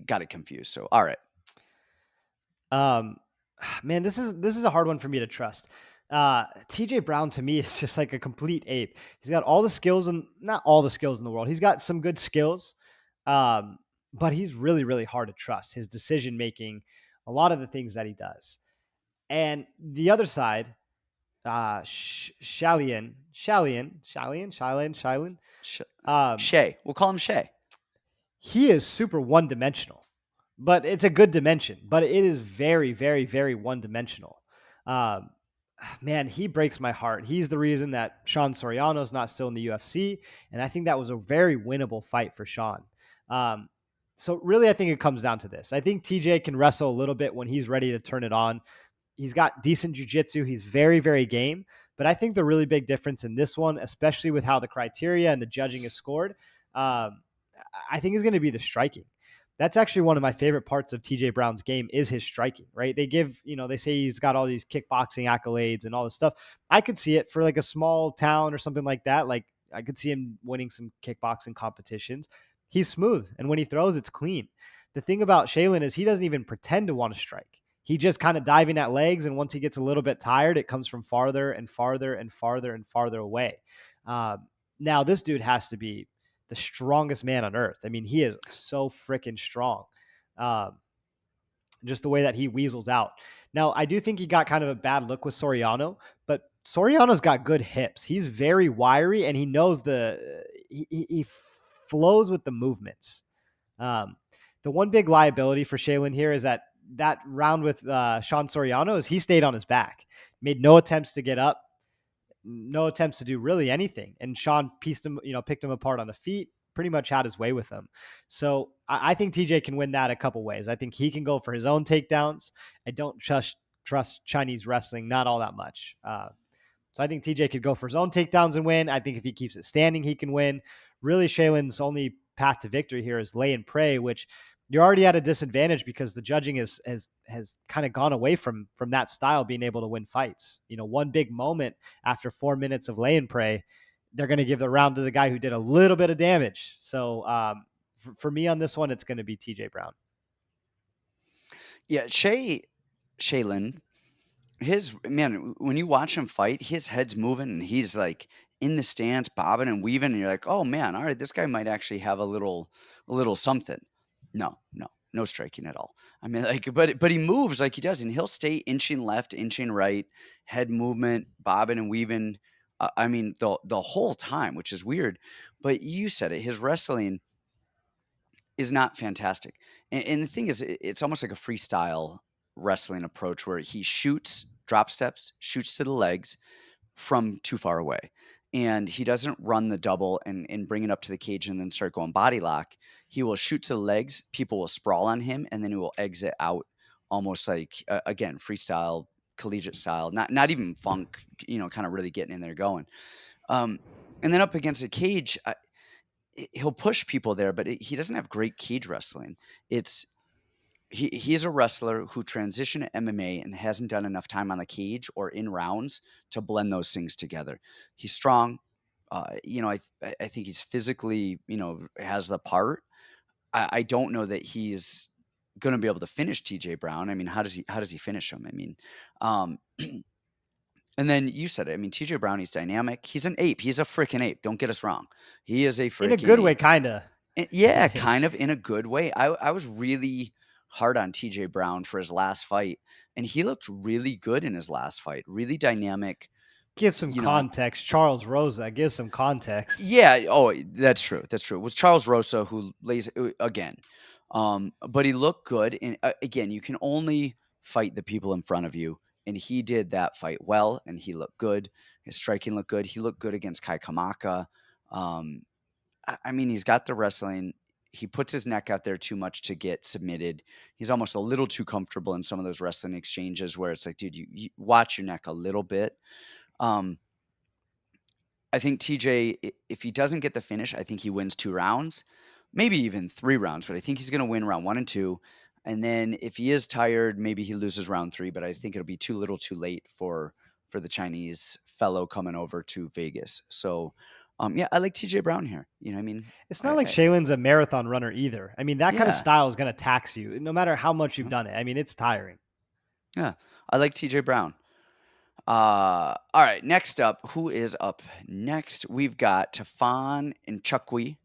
got it confused. So, all right. Man, this is a hard one for me to trust. TJ Brown to me is just like a complete ape. He's got all the skills, and not all the skills in the world. He's got some good skills, but he's really, really hard to trust. His decision making, a lot of the things that he does. And the other side, Shayilan. Shay. We'll call him Shay. He is super one-dimensional, but it's a good dimension. But it is very, very, very one-dimensional. Man, he breaks my heart. He's the reason that Sean Soriano's not still in the UFC, and I think that was a very winnable fight for Sean. So really, I think it comes down to this. I think TJ can wrestle a little bit when he's ready to turn it on. He's got decent jiu-jitsu. He's very, very game. But I think the really big difference in this one, especially with how the criteria and the judging is scored, I think is going to be the striking. That's actually one of my favorite parts of TJ Brown's game is his striking, right? They say he's got all these kickboxing accolades and all this stuff. I could see it for like a small town or something like that. Like I could see him winning some kickboxing competitions. He's smooth, and when he throws, it's clean. The thing about Shayilan is he doesn't even pretend to want to strike. He just kind of diving at legs, and once he gets a little bit tired, it comes from farther and farther and farther and farther away. Now, this dude has to be the strongest man on earth. I mean, he is so freaking strong. Um, just the way that he weasels out. Now, I do think he got kind of a bad look with Soriano, but Soriano's got good hips. He's very wiry, and he knows he flows with the movements. Um, the one big liability for Shayilan here is that round with Sean Soriano is he stayed on his back, made no attempts to get up, no attempts to do really anything. And Sean picked him apart on the feet, pretty much had his way with him. So I think TJ can win that a couple ways. I think he can go for his own takedowns. I don't trust Chinese wrestling, not all that much. So I think TJ could go for his own takedowns and win. I think if he keeps it standing, he can win. Really, Shaylin's only path to victory here is lay and pray, which you're already at a disadvantage because the judging has kind of gone away from that style, being able to win fights. One big moment after 4 minutes of lay and pray, they're going to give the round to the guy who did a little bit of damage. So for me on this one, it's going to be TJ Brown. Yeah, Shaylin, when you watch him fight, his head's moving and he's like in the stance, bobbing and weaving, and you're like, oh man, all right, this guy might actually have a little something. No striking at all. I mean, like, but he moves like he does, and he'll stay inching left, inching right, head movement, bobbing and weaving. I mean, the whole time, which is weird. But you said it, his wrestling is not fantastic. And the thing is, it's almost like a freestyle wrestling approach where he shoots drop steps, shoots to the legs from too far away. And he doesn't run the double and bring it up to the cage and then start going body lock. He will shoot to the legs. People will sprawl on him, and then he will exit out almost like, again, freestyle, collegiate style, not even funk, kind of really getting in there going. Um, and then up against the cage, he'll push people there, but he doesn't have great cage wrestling. He's a wrestler who transitioned to MMA and hasn't done enough time on the cage or in rounds to blend those things together. He's strong. I think he's physically, has the part. I don't know that he's going to be able to finish TJ Brown. I mean, how does he finish him? I mean, um, and then you said it. I mean, TJ Brown, he's dynamic. He's an ape. He's a freaking ape. Don't get us wrong. He is a In a freaking good way, ape. kind of. Yeah, kind of in a good way. I was really hard on TJ Brown for his last fight, and he looked really good in his last fight. Really dynamic, Give some you know. context. Charles Rosa, give some context. Yeah, oh, that's true. That's true. It was Charles Rosa who lays again. But he looked good, and again, you can only fight the people in front of you, and he did that fight well, and he looked good. His striking looked good. He looked good against Kai Kamaka. Um, I mean, he's got the wrestling. He puts his neck out there too much to get submitted. He's almost a little too comfortable in some of those wrestling exchanges where it's like, dude, you watch your neck a little bit. Um, I think TJ, if he doesn't get the finish, I think he wins 2 rounds, maybe even 3 rounds, but I think he's going to win round 1 and 2. And then if he is tired, maybe he loses round 3, but I think it'll be too little too late for the Chinese fellow coming over to Vegas. So, yeah, I like TJ Brown here. You know what I mean? It's not like Shaylin's a marathon runner either. I mean, that kind of Yeah. style is going to tax you no matter how much you've done it. I mean, it's tiring. Yeah, I like TJ Brown. All right, next up, who is up next? We've got Tafon and Nchukwi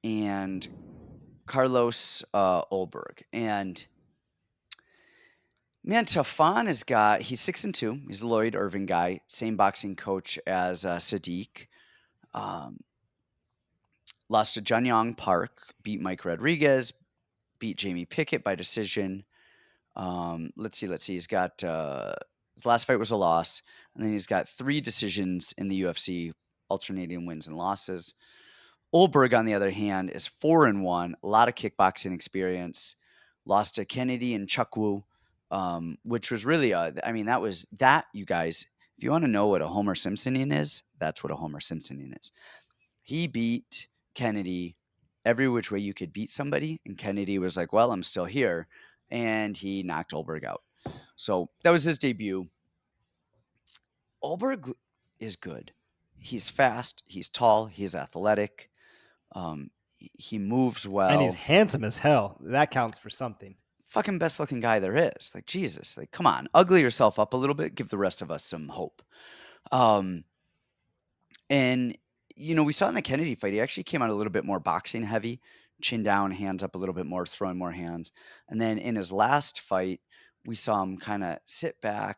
and Carlos Ulberg. And man, Tafon he's 6-2. He's a Lloyd Irving guy, same boxing coach as Sadiq. Lost to Jun Park, beat Mike Rodriguez, beat Jamie Pickett by decision. Let's see. He's got his last fight was a loss, and then he's got 3 decisions in the UFC, alternating wins and losses. Ulberg, on the other hand, is 4-1. A lot of kickboxing experience. Lost to Kennedy and Nchukwi, which was really that was that, you guys. If you want to know what a Homer Simpsoning is, that's what a Homer Simpsoning is. He beat Kennedy every which way you could beat somebody, and Kennedy was like, well, I'm still here, and he knocked Ulberg out. So that was his debut. Ulberg is good. He's fast. He's tall. He's athletic. He moves well. And he's handsome as hell. That counts for something. Fucking best looking guy there is. Like, Jesus. Like, come on. Ugly yourself up a little bit. Give the rest of us some hope. And we saw in the Kennedy fight, he actually came out a little bit more boxing heavy, chin down, hands up a little bit more, throwing more hands. And then in his last fight, we saw him kind of sit back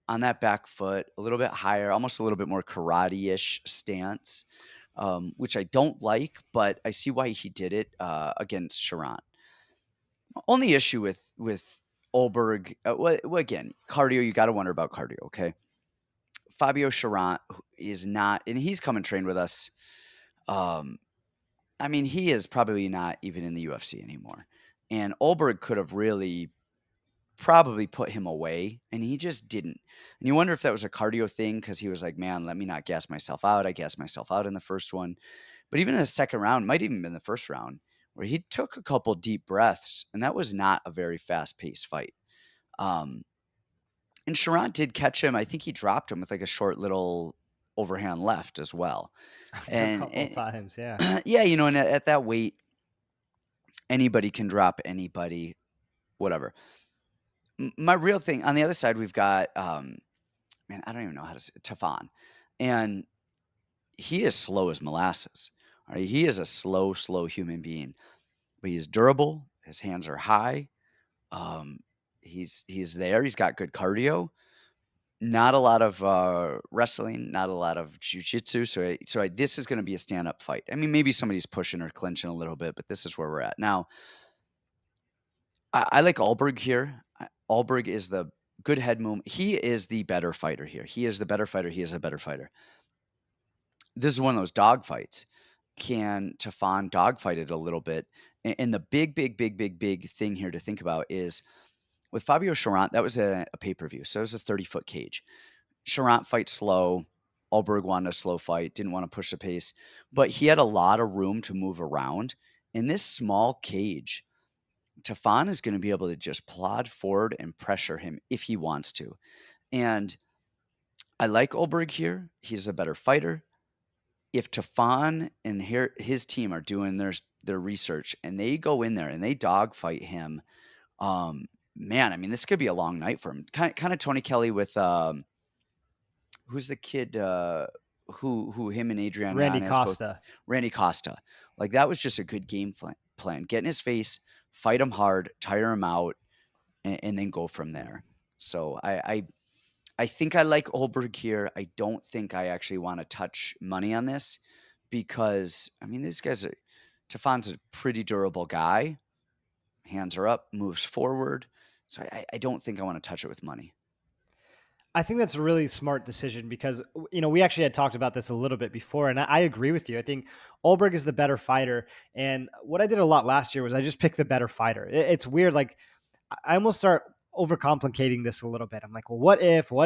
on that back foot a little bit higher, almost a little bit more karate-ish stance, which I don't like, but I see why he did it against Sharon. Only issue with Ulberg, again, cardio, you got to wonder about cardio, okay? Fabio Sharon is not, and he's come and trained with us. Um, I mean, he is probably not even in the UFC anymore. And Ulberg could have really probably put him away, and he just didn't. And you wonder if that was a cardio thing because he was like, man, let me not gas myself out. I gassed myself out in the first one. But even in the second round, might even been the first round, where he took a couple deep breaths, and that was not a very fast paced fight. Um, and Sharon did catch him. I think he dropped him with like a short little overhand left as well. A And, couple times, yeah. yeah, and at that weight, anybody can drop anybody, whatever. My real thing on the other side, we've got, man, I don't even know how to say it, Tafon. And he is slow as molasses. All right? He is a slow, slow human being, but he's durable. His hands are high. Um, he's there. He's got good cardio. Not a lot of wrestling, not a lot of jujitsu. This is going to be a stand-up fight. I mean, maybe somebody's pushing or clinching a little bit, but this is where we're at now. I like Ulberg here. Ulberg is the good head movement. He is the better fighter here. He is the better fighter. He is a better fighter. This is one of those dog fights. Can Tafon dogfight it a little bit? And the big, big, big, big, big thing here to think about is with Fabio Charant, that was a pay-per-view. So it was a 30-foot cage. Charant fights slow. Ulberg wanted a slow fight, didn't want to push the pace, but he had a lot of room to move around. In this small cage, Tafon is going to be able to just plod forward and pressure him if he wants to. And I like Ulberg here. He's a better fighter. If Tafon and his team are doing their research and they go in there and they dogfight him, man, I mean, this could be a long night for him. Kind of Tony Kelly with who's the kid who him and Adrian Randy Yanez both, Costa. Randy Costa. Like that was just a good game plan. Get in his face, fight him hard, tire him out, and then go from there. So I think I like Ulberg here. I don't think I actually want to touch money on this because I mean these guys are Tafon's a pretty durable guy. Hands are up, moves forward. So I don't think I want to touch it with money. I think that's a really smart decision because we actually had talked about this a little bit before, and I agree with you. I think Ulberg is the better fighter, and what I did a lot last year was I just picked the better fighter. It's weird, like I almost start overcomplicating this a little bit. I'm like, well, what if, and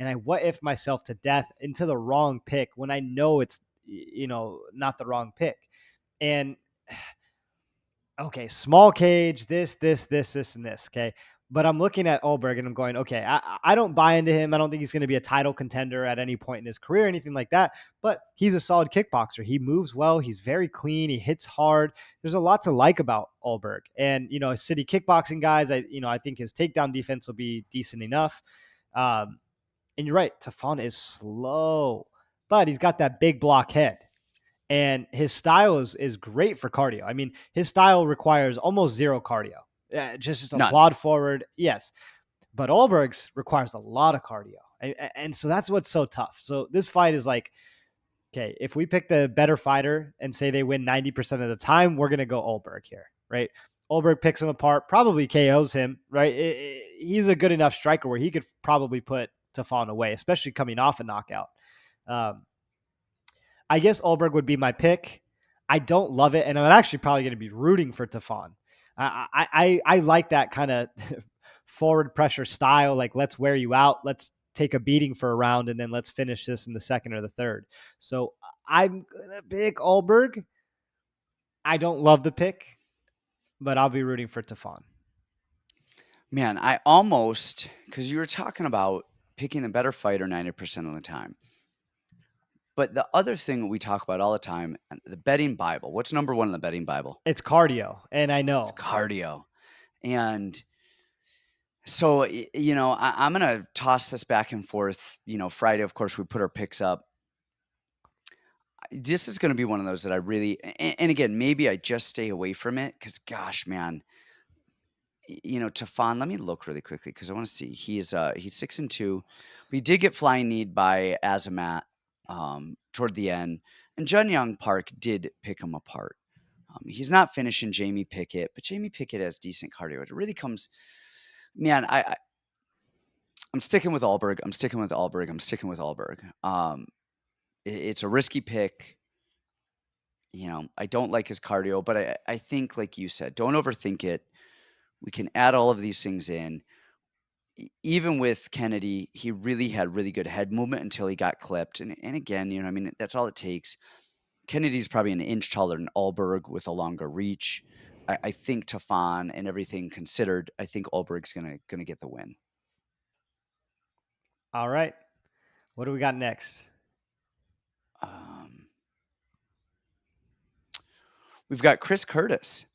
I what if myself to death into the wrong pick when I know it's not the wrong pick, and okay, small cage, this, and this. Okay. But I'm looking at Ulberg and I'm going, okay, I don't buy into him. I don't think he's going to be a title contender at any point in his career, anything like that. But he's a solid kickboxer. He moves well. He's very clean. He hits hard. There's a lot to like about Ulberg. And, city kickboxing guys, I think his takedown defense will be decent enough. And you're right. Tafon is slow, but he's got that big block head. And his style is great for cardio. I mean, his style requires almost zero cardio. Just a None. plod forward, yes. But Ulberg's requires a lot of cardio, and so that's what's so tough. So this fight is like, okay, if we pick the better fighter and say they win 90% of the time, we're gonna go Ulberg here, right? Ulberg picks him apart, probably KOs him, right? He's a good enough striker where he could probably put Tafon away, especially coming off a knockout. Um, I guess Ulberg would be my pick. I don't love it, and I'm actually probably going to be rooting for Tafon. I like that kind of forward pressure style. Like, let's wear you out. Let's take a beating for a round, and then let's finish this in the second or the third. So I'm gonna pick Ulberg. I don't love the pick, but I'll be rooting for Tafon. Man, I almost because you were talking about picking the better fighter 90% of the time. But the other thing we talk about all the time, the betting Bible. What's number one in the betting Bible? It's cardio, and I It's know. cardio. And so, I'm going to toss this back and forth. Friday, of course, we put our picks up. This is going to be one of those that I really, and again, maybe I just stay away from it because, gosh, man, Tafon. Let me look really quickly because I want to see. He's 6-2, but he did get flying kneed by Azamat toward the end, and Jun Young Park did pick him apart. He's not finishing Jamie Pickett, but Jamie Pickett has decent cardio. It really comes, man. I'm sticking with Ulberg. I'm sticking with Ulberg. I'm sticking with Ulberg. It's a risky pick. I don't like his cardio, but I think, like you said, don't overthink it. We can add all of these things in. Even with Kennedy, he really had really good head movement until he got clipped. And again, I mean, that's all it takes. Kennedy's probably an inch taller than Ulberg with a longer reach. I think Tafon and everything considered, I think Ulberg's gonna get the win. All right. What do we got next? Um, we've got Chris Curtis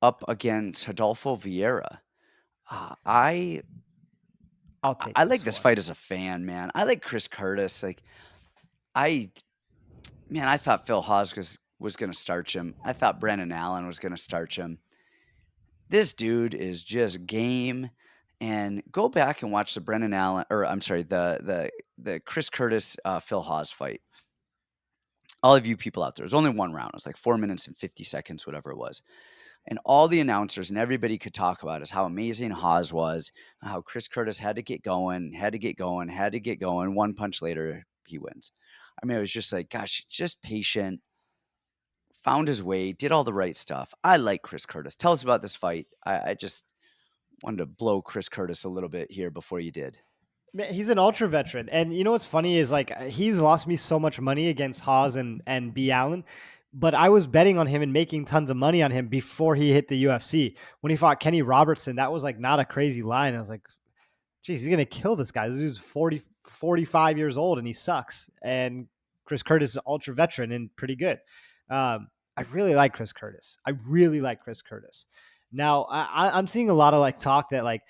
up against Rodolfo Vieira. I I'll take I this like this one. fight as a fan, man. I like Chris Curtis. I I thought Phil Hawes was gonna starch him. I thought Brennan Allen was gonna starch him. This dude is just game. And go back and watch the Brennan Allen, or I'm sorry, the Chris Curtis Phil Hawes fight. All of you people out there, it was only one round. It was like 4 minutes and 50 seconds, whatever it was. And all the announcers and everybody could talk about is how amazing Hawes was, how Chris Curtis had to get going, had to get going, had to get going. One punch later, he wins. I mean, it was just like, gosh, just patient, found his way, did all the right stuff. I like Chris Curtis. Tell us about this fight. I just wanted to blow Chris Curtis a little bit here before you did. Man, he's an ultra veteran, and you know what's funny is like he's lost me so much money against Haas and B Allen, but I was betting on him and making tons of money on him before he hit the UFC. When he fought Kenny Robertson, that was like not a crazy line. I was like, geez, he's gonna kill this guy. This dude's 45 years old and he sucks. And Chris Curtis is ultra veteran and pretty good. I really like Chris Curtis. I really like Chris Curtis. Now I'm seeing a lot of like talk that like,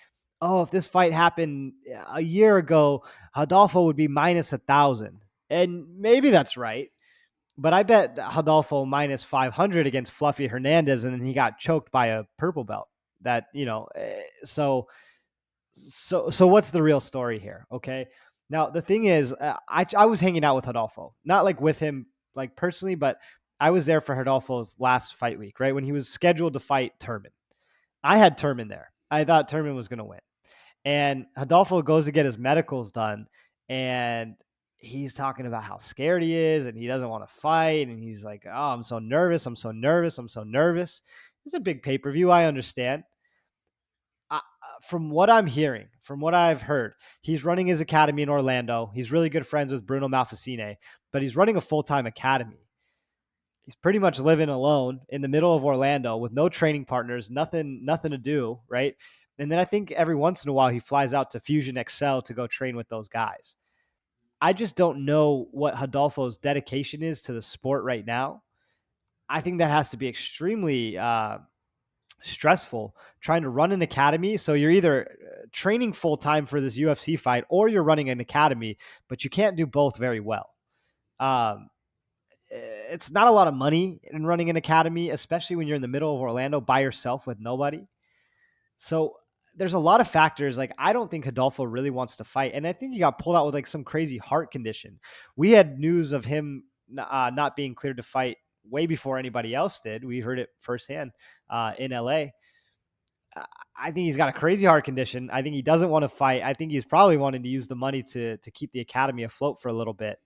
oh, if this fight happened a year ago, Rodolfo would be minus 1,000, and maybe that's right. But I bet Rodolfo minus 500 against Fluffy Hernandez, and then he got choked by a purple belt. That so what's the real story here? Okay. Now the thing is, I was hanging out with Rodolfo, not like with him like personally, but I was there for Rodolfo's last fight week, right when he was scheduled to fight Turman. I had Turman there. I thought Turman was going to win, and Rodolfo goes to get his medicals done, and he's talking about how scared he is, and he doesn't want to fight, and he's like, "Oh, I'm so nervous. I'm so nervous. I'm so nervous." It's a big pay per view. I understand. From what I'm hearing, from what I've heard, he's running his academy in Orlando. He's really good friends with Bruno Malfacine, but he's running a full time academy. He's pretty much living alone in the middle of Orlando with no training partners, nothing to do, right? And then I think every once in a while he flies out to Fusion Excel to go train with those guys. I just don't know what Rodolfo's dedication is to the sport right now. I think that has to be extremely stressful trying to run an academy. So you're either training full time for this UFC fight or you're running an academy, but you can't do both very well. Um, it's not a lot of money in running an academy, especially when you're in the middle of Orlando by yourself with nobody. So there's a lot of factors. Like, I don't think Rodolfo really wants to fight. And I think he got pulled out with like some crazy heart condition. We had news of him not being cleared to fight way before anybody else did. We heard it firsthand in LA. I think he's got a crazy heart condition. I think he doesn't want to fight. I think he's probably wanting to use the money to keep the academy afloat for a little bit.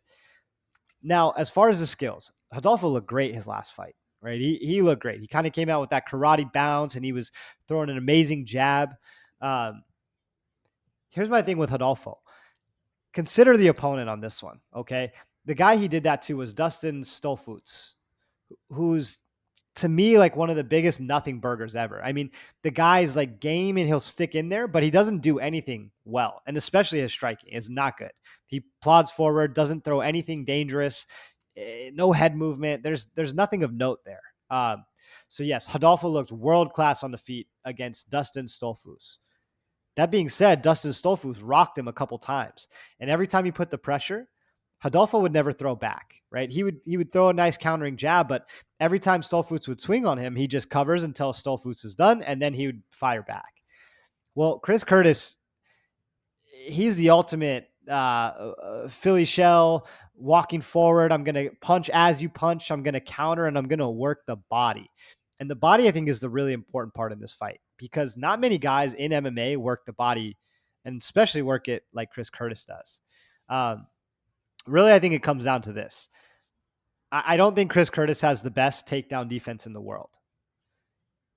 Now, as far as the skills, Rodolfo looked great his last fight, right? He looked great. He kind of came out with that karate bounce and he was throwing an amazing jab. Um, Here's my thing with Rodolfo. Consider the opponent on this one, okay? The guy he did that to was Dustin Stolfutz, who's to me like one of the biggest nothing burgers ever. I mean, the guy's like game and he'll stick in there, but he doesn't do anything well. And especially his striking is not good. He plods forward, doesn't throw anything dangerous, no head movement. There's nothing of note there. So yes, Rodolfo looks world class on the feet against Dustin Stolfus. That being said, Dustin Stolfus rocked him a couple times, and every time he put the pressure, Rodolfo would never throw back, right? He would throw a nice countering jab, but every time Stolfutz would swing on him, he just covers until Stolfutz is done, and then he would fire back. Well, Chris Curtis, he's the ultimate Philly shell, walking forward. I'm going to punch as you punch. I'm going to counter, and I'm going to work the body. And the body, I think, is the really important part in this fight because not many guys in MMA work the body and especially work it like Chris Curtis does. Really, I think it comes down to this. I don't think Chris Curtis has the best takedown defense in the world,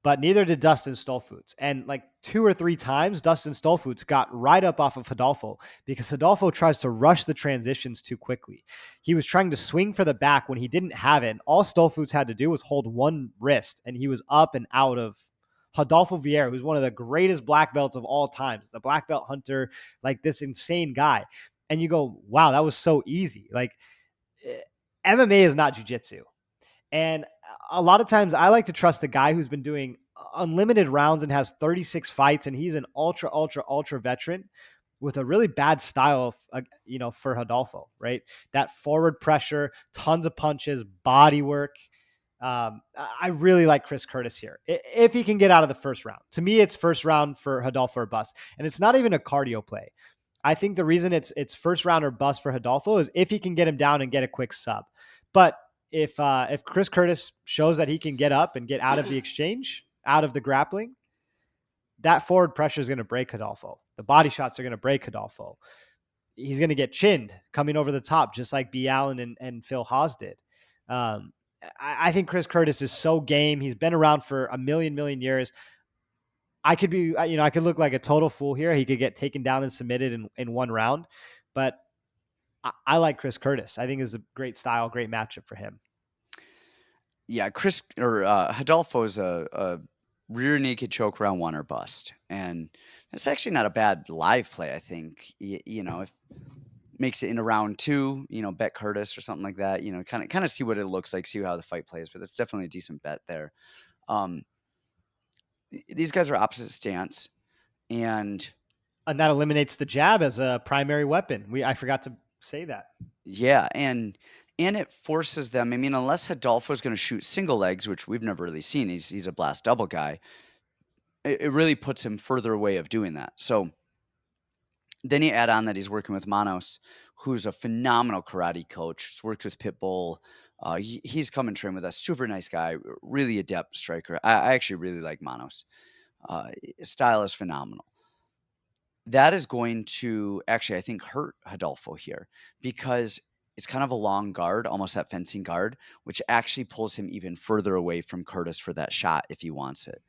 but neither did Dustin Stolfutz. And like 2 or 3 times, Dustin Stolfutz got right up off of Rodolfo because Rodolfo tries to rush the transitions too quickly. He was trying to swing for the back when he didn't have it. And all Stolfutz had to do was hold one wrist, and he was up and out of Rodolfo Vieira, who's one of the greatest black belts of all times, the black belt hunter, like this insane guy. And you go, wow, that was so easy. Like MMA is not jujitsu. And a lot of times I like to trust the guy who's been doing unlimited rounds and has 36 fights, and he's an ultra, ultra, ultra veteran with a really bad style of, for Rodolfo, right? That forward pressure, tons of punches, body work. I really like Chris Curtis here. If he can get out of the first round. To me, it's first round for Rodolfo or bust. And it's not even a cardio play. I think the reason it's first round or bust for Rodolfo is if he can get him down and get a quick sub. But if Chris Curtis shows that he can get up and get out of the exchange, out of the grappling, that forward pressure is going to break Rodolfo. The body shots are going to break Rodolfo. He's going to get chinned coming over the top, just like B. Allen and Phil Haas did. I think Chris Curtis is so game. He's been around for a million years. I could look like a total fool here. He could get taken down and submitted in one round, but I like Chris Curtis. I think it's a great style, great matchup for him. Yeah, Rodolfo's a rear naked choke round one or bust, and that's actually not a bad live play. I think if makes it into round two, bet Curtis or something like that. Kind of see what it looks like, see how the fight plays. But that's definitely a decent bet there. These guys are opposite stance, and that eliminates the jab as a primary weapon. I forgot to say that. Yeah, and it forces them. I mean, unless Rodolfo's going to shoot single legs, which we've never really seen, he's a blast double guy. It really puts him further away of doing that. So then you add on that he's working with Maness, who's a phenomenal karate coach. He's worked with Pitbull. He's come and trained with us. Super nice guy, really adept striker. I actually really like Maness. His style is phenomenal. That is going to actually, I think, hurt Rodolfo here because it's kind of a long guard, almost that fencing guard, which actually pulls him even further away from Curtis for that shot if he wants it.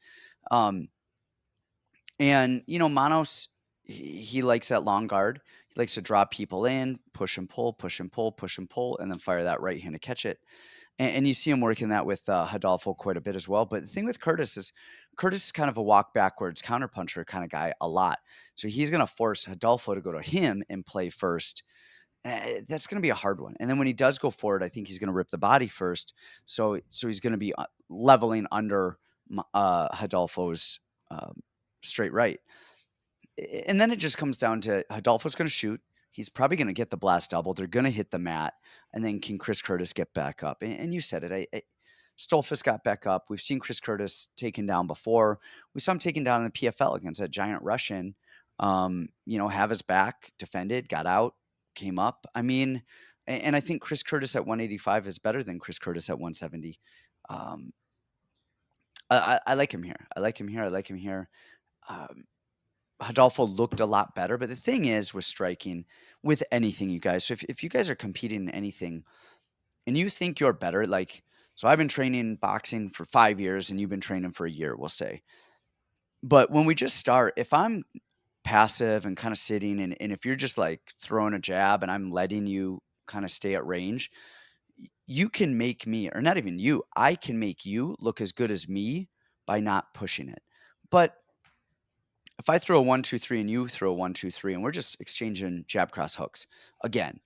Maness, he likes that long guard. He likes to draw people in, push and pull, push and pull, push and pull, and then fire that right hand to catch it. And you see him working that with Rodolfo quite a bit as well. But the thing with Curtis is kind of a walk backwards counterpuncher kind of guy a lot. So he's going to force Rodolfo to go to him and play first. That's going to be a hard one. And then when he does go forward, I think he's going to rip the body first. So he's going to be leveling under Rodolfo's straight right. And then it just comes down to Rodolfo's going to shoot. He's probably going to get the blast double. They're going to hit the mat. And then can Chris Curtis get back up? And you said it. Stolfus got back up. We've seen Chris Curtis taken down before. We saw him taken down in the PFL against that giant Russian. Have his back, defended, got out, came up. I mean, and I think Chris Curtis at 185 is better than Chris Curtis at 170. I like him here. I like him here. Rodolfo looked a lot better, but the thing is with striking, with anything, you guys. So if you guys are competing in anything, and you think you're better, so I've been training boxing for 5 years, and you've been training for a year, we'll say. But when we just start, if I'm passive and kind of sitting, and if you're just like throwing a jab, and I'm letting you kind of stay at range, you can make me, or not even you, I can make you look as good as me by not pushing it. But if I throw a 1-2-3 and you throw a 1-2-3 and we're just exchanging jab cross hooks again,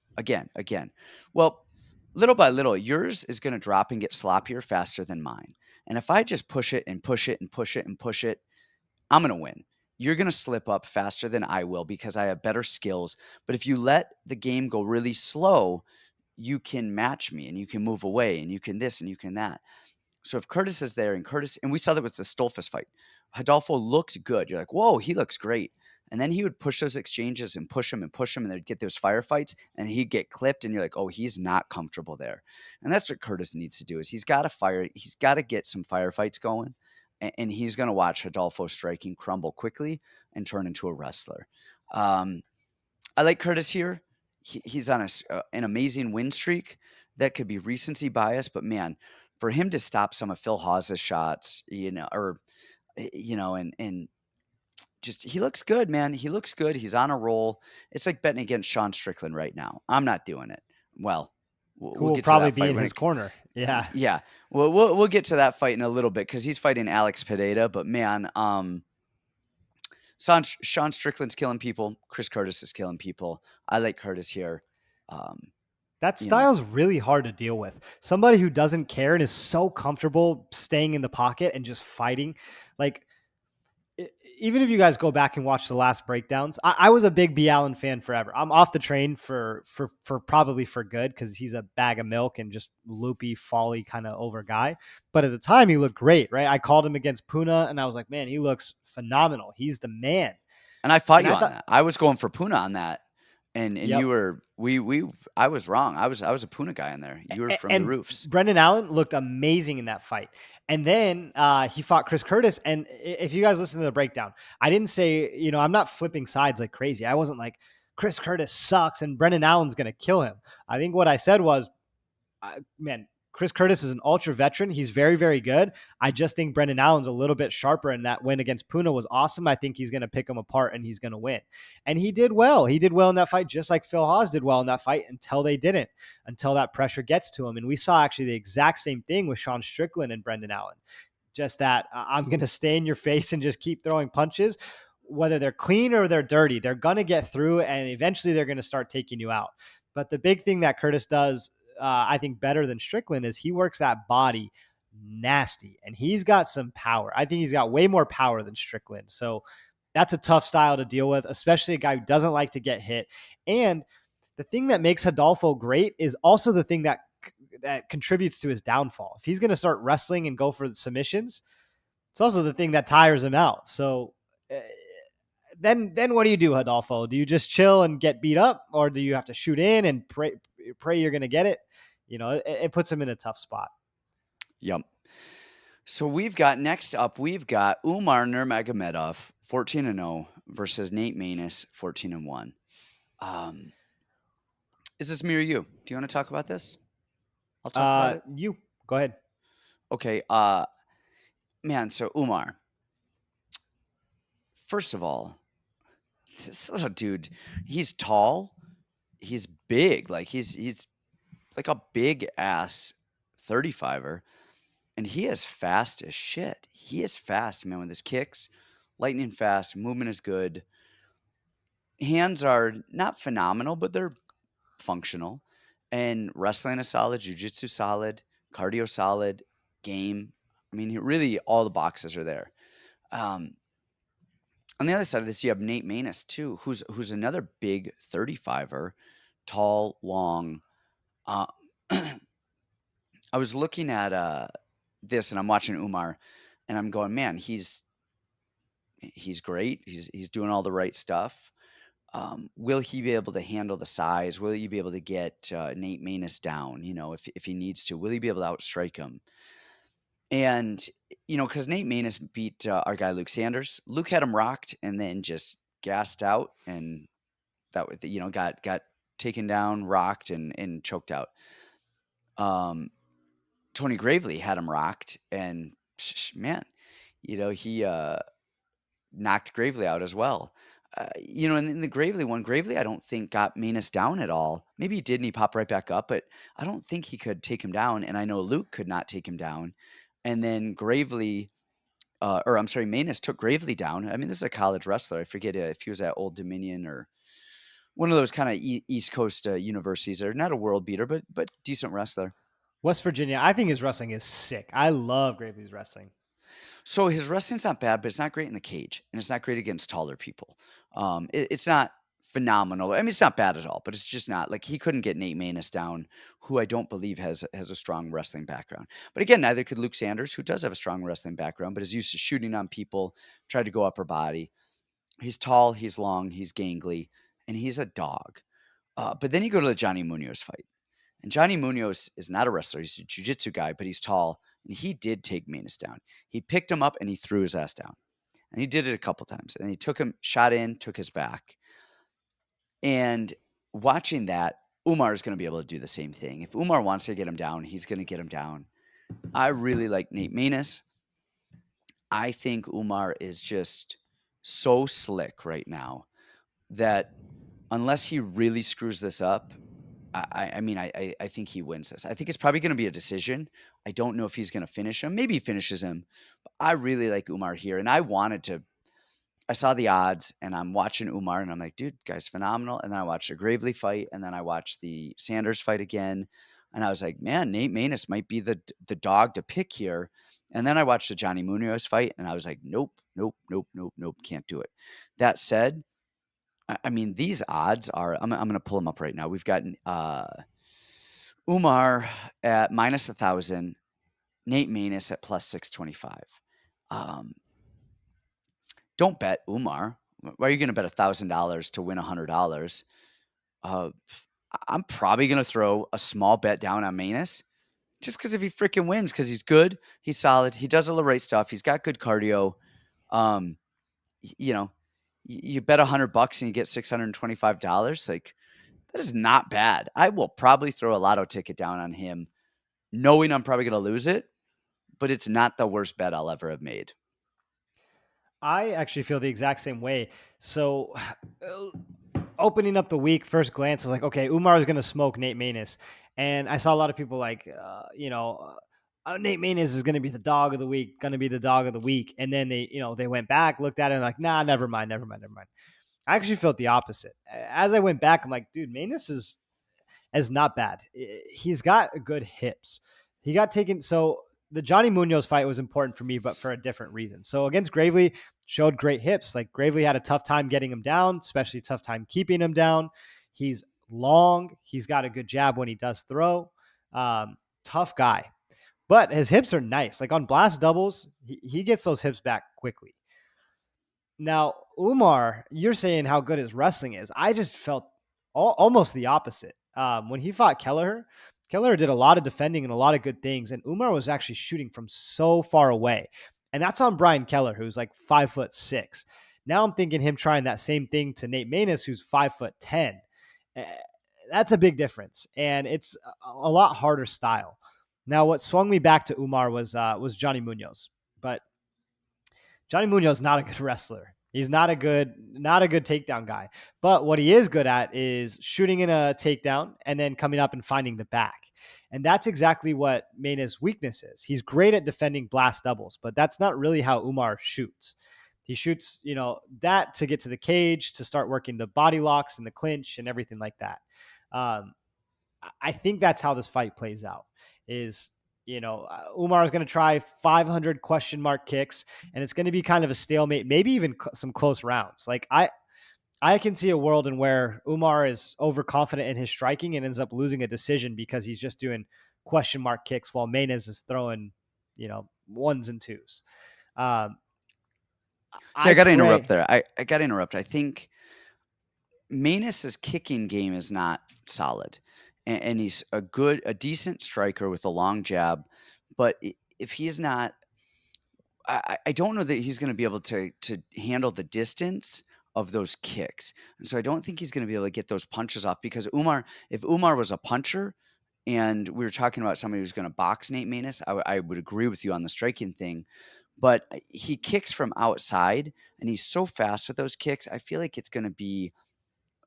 well, little by little, yours is going to drop and get sloppier faster than mine. And if I just push it and push it and push it and push it, I'm going to win. you're going to slip up faster than I will because I have better skills. But if you let the game go really slow, you can match me and you can move away and you can this and you can that. So if Curtis is there and we saw that with the Stolfus fight, Rodolfo looked good. You're like, whoa, he looks great. And then he would push those exchanges and push him, and they'd get those firefights, and he'd get clipped, and you're like, oh, he's not comfortable there. And that's what Curtis needs to do is he's got to get some firefights going, and he's going to watch Rodolfo striking crumble quickly and turn into a wrestler. Um, I like Curtis here. He's on an amazing win streak. That could be recency bias, but man, for him to stop some of Phil Hawes's shots, and just he looks good, man. He looks good. He's on a roll. It's like betting against Sean Strickland right now. I'm not doing it. Well, Who we'll will get to probably that be fight in his corner. Yeah. yeah. Well, we'll get to that fight in a little bit because he's fighting Alex Pineda. But man, Sean Strickland's killing people. Chris Curtis is killing people. I like Curtis here. Um, That you know, style's really hard to deal with. Somebody who doesn't care and is so comfortable staying in the pocket and just fighting. Like, even if you guys go back and watch the last breakdowns, I was a big B. Allen fan forever. I'm off the train for probably for good because he's a bag of milk and just loopy, folly kind of over guy. But at the time, he looked great, right? I called him against Puna, and I was like, man, he looks phenomenal. He's the man. and I fought And you I on thought, that. I was going for Puna on that, and yep. you were we. I was wrong. I was a Puna guy in there. You were from the And roofs. Brendan Allen looked amazing in that fight. And then he fought Chris Curtis. And if you guys listen to the breakdown, I didn't say, I'm not flipping sides like crazy. I wasn't like, Chris Curtis sucks and Brendan Allen's going to kill him. I think what I said was, man, Chris Curtis is an ultra veteran. He's very, very good. I just think Brendan Allen's a little bit sharper, and that win against Puna was awesome. I think he's going to pick him apart and he's going to win. And he did well. He did well in that fight, just like Phil Hawes did well in that fight until they didn't, until that pressure gets to him. And we saw actually the exact same thing with Sean Strickland and Brendan Allen. Just that I'm going to stay in your face and just keep throwing punches. Whether they're clean or they're dirty, they're going to get through and eventually they're going to start taking you out. But the big thing that Curtis does, I think, better than Strickland is he works that body nasty and he's got some power. I think he's got way more power than Strickland. So that's a tough style to deal with, especially a guy who doesn't like to get hit. And the thing that makes Rodolfo great is also the thing that contributes to his downfall. If he's going to start wrestling and go for the submissions, it's also the thing that tires him out. So then what do you do, Rodolfo? Do you just chill and get beat up, or do you have to shoot in and pray you're going to get it? It puts him in a tough spot. Yep. So next up, we've got Umar Nurmagomedov, 14-0 versus Nate Maness, 14-1. Is this me or you? Do you want to talk about this? I'll talk about it. You go ahead. Okay. Man, so Umar. First of all, this little dude, he's tall, he's big, like he's like a big ass 35er, and he is fast as shit. He is fast, man, with his kicks, lightning fast, movement is good. Hands are not phenomenal, but they're functional. And wrestling is solid, jiu-jitsu solid, cardio solid, game. I mean, really all the boxes are there. On the other side of this, you have Nate Maness too, who's another big 35er, tall, long. Uh, I was looking at this and I'm watching Umar and I'm going, man, he's great. He's doing all the right stuff. Will he be able to handle the size? Will he be able to get Nate Maness down? If he needs to, will he be able to outstrike him? And because Nate Maness beat our guy Luke Sanders, Luke had him rocked and then just gassed out, and that was got taken down, rocked, and choked out. Tony Gravely had him rocked, and man, he knocked Gravely out as well. And in the Gravely one, Gravely I don't think got Maness down at all. Maybe he did, and he popped right back up, but I don't think he could take him down. And I know Luke could not take him down. And then Maness took Gravely down. I mean, this is a college wrestler. I forget if he was at Old Dominion or one of those kind of East Coast universities. They're not a world beater, but decent wrestler. West Virginia. I think his wrestling is sick. I love Gravely's wrestling. So his wrestling's not bad, but it's not great in the cage, and it's not great against taller people. It's not phenomenal. I mean, it's not bad at all, but it's just not like he couldn't get Nate Maness down, who I don't believe has a strong wrestling background. But again, neither could Luke Sanders, who does have a strong wrestling background, but is used to shooting on people, tried to go upper body. He's tall, he's long, he's gangly, and he's a dog. But then you go to the Johnny Munoz fight. And Johnny Munoz is not a wrestler. He's a jiu-jitsu guy, but he's tall. And he did take Maness down. He picked him up and he threw his ass down. And he did it a couple times. And he took him, shot in, took his back. And watching that, Umar is going to be able to do the same thing. If Umar wants to get him down, he's going to get him down. I really like Nate Maness. I think Umar is just so slick right now that unless he really screws this up, I think he wins this. I think it's probably going to be a decision. I don't know if he's going to finish him. Maybe he finishes him. But I really like Umar here, and I saw the odds, and I'm watching Umar, and I'm like, dude, guy's phenomenal. And then I watched the Gravely fight, and then I watched the Sanders fight again, and I was like, man, Nate Maness might be the dog to pick here. And then I watched the Johnny Munoz fight, and I was like, nope, nope, nope, nope, nope, can't do it. That said, I mean, these odds are. I'm going to pull them up right now. We've got Umar at -1,000, Nate Maness at +625. Um, don't bet Umar. Why are you going to bet $1,000 to win $100? I'm probably going to throw a small bet down on Maness just because if he freaking wins, because he's good, he's solid, he does all the right stuff, he's got good cardio. Um, you know, you bet $100 and you get $625. Like, that is not bad. I will probably throw a lotto ticket down on him, knowing I'm probably going to lose it, but it's not the worst bet I'll ever have made. I actually feel the exact same way. So, opening up the week, first glance, I was like, okay, Umar is going to smoke Nate Maness. And I saw a lot of people like, Nate Maness is going to be the dog of the week, going to be the dog of the week. And then they went back, looked at it, and like, nah, never mind, never mind, never mind. I actually felt the opposite. As I went back, I'm like, dude, Maness is not bad. He's got good hips. He got taken. So the Johnny Munoz fight was important for me, but for a different reason. So against Gravely, showed great hips. Like Gravely had a tough time getting him down, especially a tough time keeping him down. He's long. He's got a good jab when he does throw. Tough guy. But his hips are nice. Like on blast doubles, he gets those hips back quickly. Now, Umar, you're saying how good his wrestling is. I just felt almost the opposite. When he fought Kelleher, Kelleher did a lot of defending and a lot of good things, and Umar was actually shooting from so far away. And that's on Brian Kelleher, who's like 5'6". Now I'm thinking him trying that same thing to Nate Maness, who's 5'10". Eh, That's a big difference, and it's a lot harder style. Now, what swung me back to Umar was Johnny Munoz, but Johnny Munoz is not a good wrestler. He's not a good takedown guy. But what he is good at is shooting in a takedown and then coming up and finding the back. And that's exactly what Maness' weakness is. He's great at defending blast doubles, but that's not really how Umar shoots. He shoots, that to get to the cage, to start working the body locks and the clinch and everything like that. Um, I think that's how this fight plays out. Is Umar is going to try 500 question mark kicks, and it's going to be kind of a stalemate, maybe even some close rounds. Like I can see a world in where Umar is overconfident in his striking and ends up losing a decision because he's just doing question mark kicks while Maness is throwing, ones and twos. Um, See, I I got to interrupt pray. there. I got to interrupt. I think Maness's kicking game is not solid, and he's a decent striker with a long jab. But if he's not, I don't know that he's going to be able to handle the distance of those kicks, and so I don't think he's going to be able to get those punches off. Because if Umar was a puncher, and we were talking about somebody who's going to box Nate Maness, I would agree with you on the striking thing. But he kicks from outside, and he's so fast with those kicks. I feel like it's going to be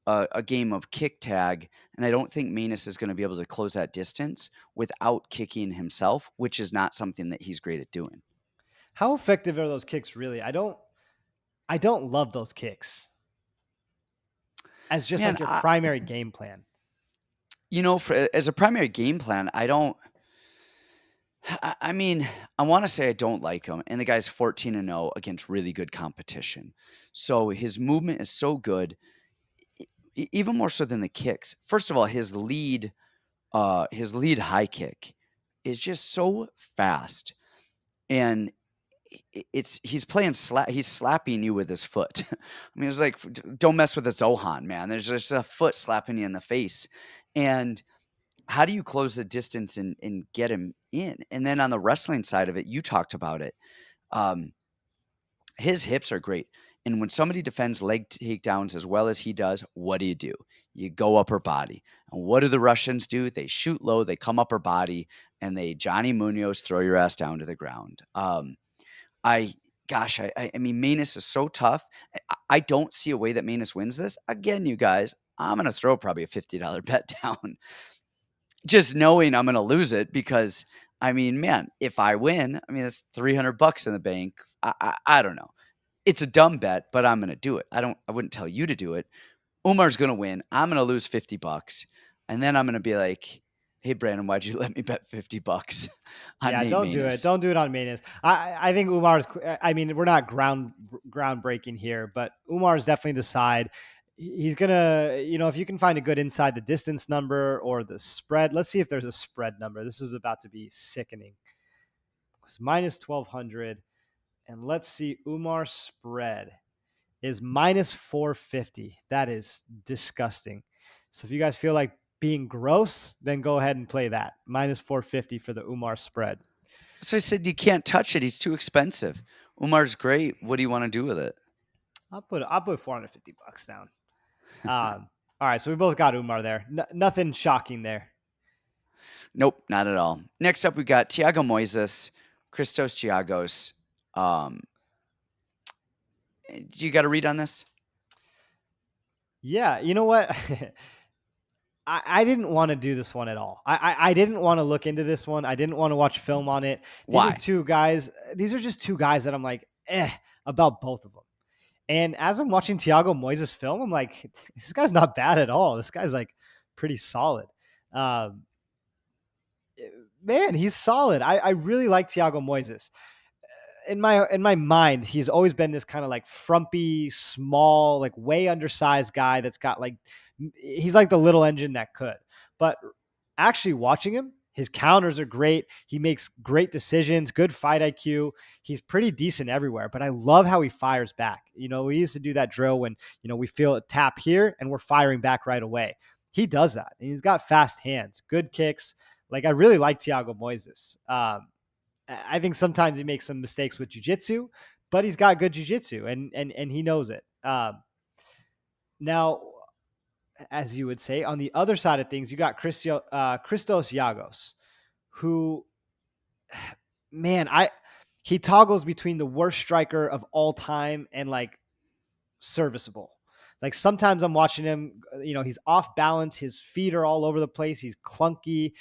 a game of kick tag, and I don't think Maness is going to be able to close that distance without kicking himself, which is not something that he's great at doing. How effective are those kicks really? I don't love those kicks as just Man, like your primary game plan. as a primary game plan, I don't. I mean, I wanna say I don't like him, and the guy's 14-0 against really good competition. So his movement is so good, even more so than the kicks. First of all, his lead high kick is just so fast, and he's playing he's slapping you with his foot. I mean, it's like, don't mess with the Zohan, man. There's just a foot slapping you in the face, and how do you close the distance and get him in? And then on the wrestling side of it, you talked about it. Um, his hips are great. And when somebody defends leg takedowns as well as he does, what do? You go upper body. And what do the Russians do? They shoot low, they come upper body, and they Johnny Munoz throw your ass down to the ground. I I mean, Maness is so tough. I don't see a way that Maness wins this. Again, you guys, I'm gonna throw probably a $50 bet down, just knowing I'm gonna lose it because I mean, man, if I win, I mean, that's $300 in the bank. I don't know. It's a dumb bet, but I'm gonna do it. I wouldn't tell you to do it. Umar's gonna win. I'm gonna lose $50, and then I'm gonna be like, "Hey, Brandon, why'd you let me bet $50 on Yeah, Nate don't do it. Maness?" Don't do it on Maness. I think Umar's. I mean, we're not groundbreaking here, but Umar's definitely the side. He's gonna, if you can find a good inside the distance number or the spread. Let's see if there's a spread number. This is about to be sickening. It's minus 1200, and let's see. Umar spread is minus 450. That is disgusting. So if you guys feel like being gross, then go ahead and play that minus 450 for the Umar spread. So I said, "You can't touch it. He's too expensive." Umar's great. What do you wanna do with it? I'll put $450 down. All right, so we both got Umar there. Nothing shocking there. Nope, not at all. Next up, we got Thiago Moises, Christos Giagos. Um, do you got a read on this? Yeah, you know what? I didn't want to do this one at all. I didn't want to look into this one. I didn't want to watch film on it. These are Why? two guys. These are just two guys that I'm like, about both of them. And as I'm watching Thiago Moises film, I'm like, this guy's not bad at all. This guy's like pretty solid. Um, Man, he's solid. I really like Thiago Moises. In my mind, he's always been this kind of like frumpy, small, like way undersized guy that's got like he's like the little engine that could. But actually watching him, his counters are great. He makes great decisions, good fight IQ. He's pretty decent everywhere, but I love how he fires back. We used to do that drill when, we feel a tap here and we're firing back right away. He does that. And he's got fast hands, good kicks. Like I really like Thiago Moises. I think sometimes he makes some mistakes with jujitsu, but he's got good jujitsu and he knows it. Now, as you would say, on the other side of things, you got Christos Giagos, who, man, he toggles between the worst striker of all time and like serviceable. Like sometimes I'm watching him, he's off balance. His feet are all over the place. He's clunky.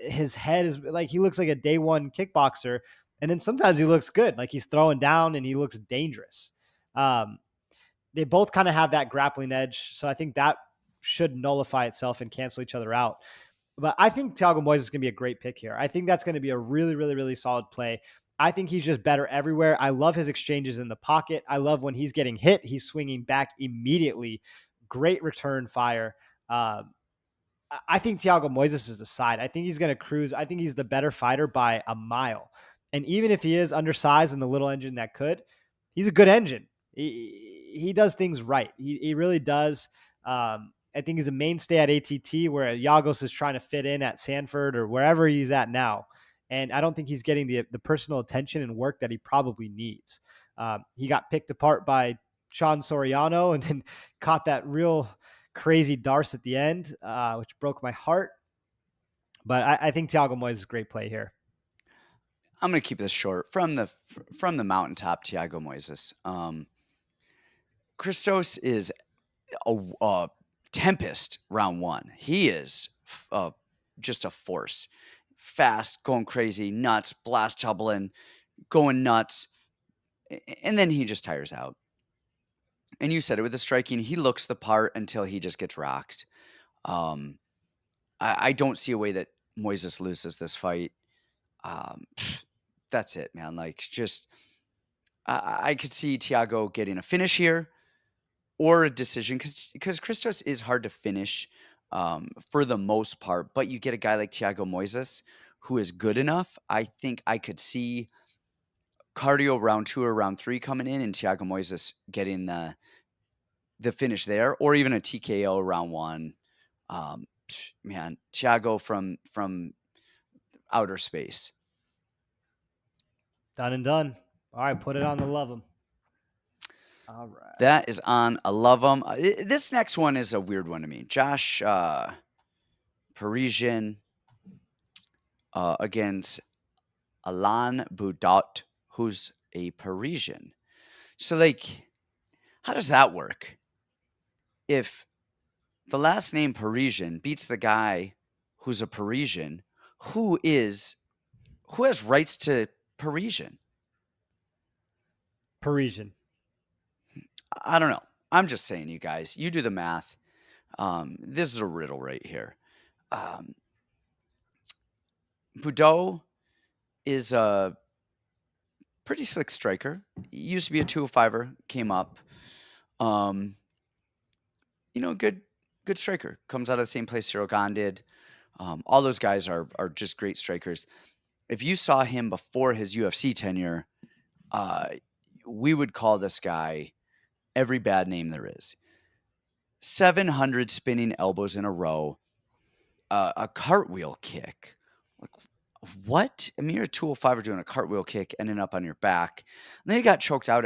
His head is like he looks like a day one kickboxer. And then sometimes he looks good, like he's throwing down and he looks dangerous. Um, they both kind of have that grappling edge. So I think that should nullify itself and cancel each other out. But I think Thiago Moises is going to be a great pick here. I think that's going to be a really, really, really solid play. I think he's just better everywhere. I love his exchanges in the pocket. I love when he's getting hit, he's swinging back immediately. Great return fire. Um, I think Thiago Moises is the side. I think he's going to cruise. I think he's the better fighter by a mile. And even if he is undersized and the little engine that could, he's a good engine. He does things right. He really does. I think he's a mainstay at ATT where Giagos is trying to fit in at Sanford or wherever he's at now. And I don't think he's getting the personal attention and work that he probably needs. He got picked apart by Sean Soriano and then caught that real crazy Darce at the end, which broke my heart. But I think Thiago Moises is a great play here. I'm gonna keep this short. From the mountaintop, Thiago Moises. Christos is a tempest round one. He is just a force. Fast, going crazy, nuts, blast tumbling, going nuts. And then he just tires out. And you said it with the striking, he looks the part until he just gets rocked. Um, I don't see a way that Moises loses this fight. That's it, man. Like, just I could see Thiago getting a finish here or a decision because Christos is hard to finish for the most part, but you get a guy like Thiago Moises who is good enough. I think I could see cardio round 2 or round 3 coming in and Thiago Moises getting the finish there, or even a TKO round 1. Man, Thiago from outer space. Done and done. All right, put it on the love 'em. All right. That is on a love 'em. This next one is a weird one to me. Josh Parisian against Alain Baudot, who's a Parisian. So, like, how does that work? If the last name Parisian beats the guy who's a Parisian, who is who has rights to Parisian? Parisian. I don't know. I'm just saying, you guys, you do the math. This is a riddle right here. Um, Baudot is a pretty slick striker. He used to be a 205er, came up. Um, good striker. Comes out of the same place Cyril Gahn did. All those guys are just great strikers. If you saw him before his UFC tenure, uh, we would call this guy every bad name there is. 700 spinning elbows in a row, a cartwheel kick. Like, what? I mean, you're a 205 doing a cartwheel kick, ending up on your back. And then he got choked out.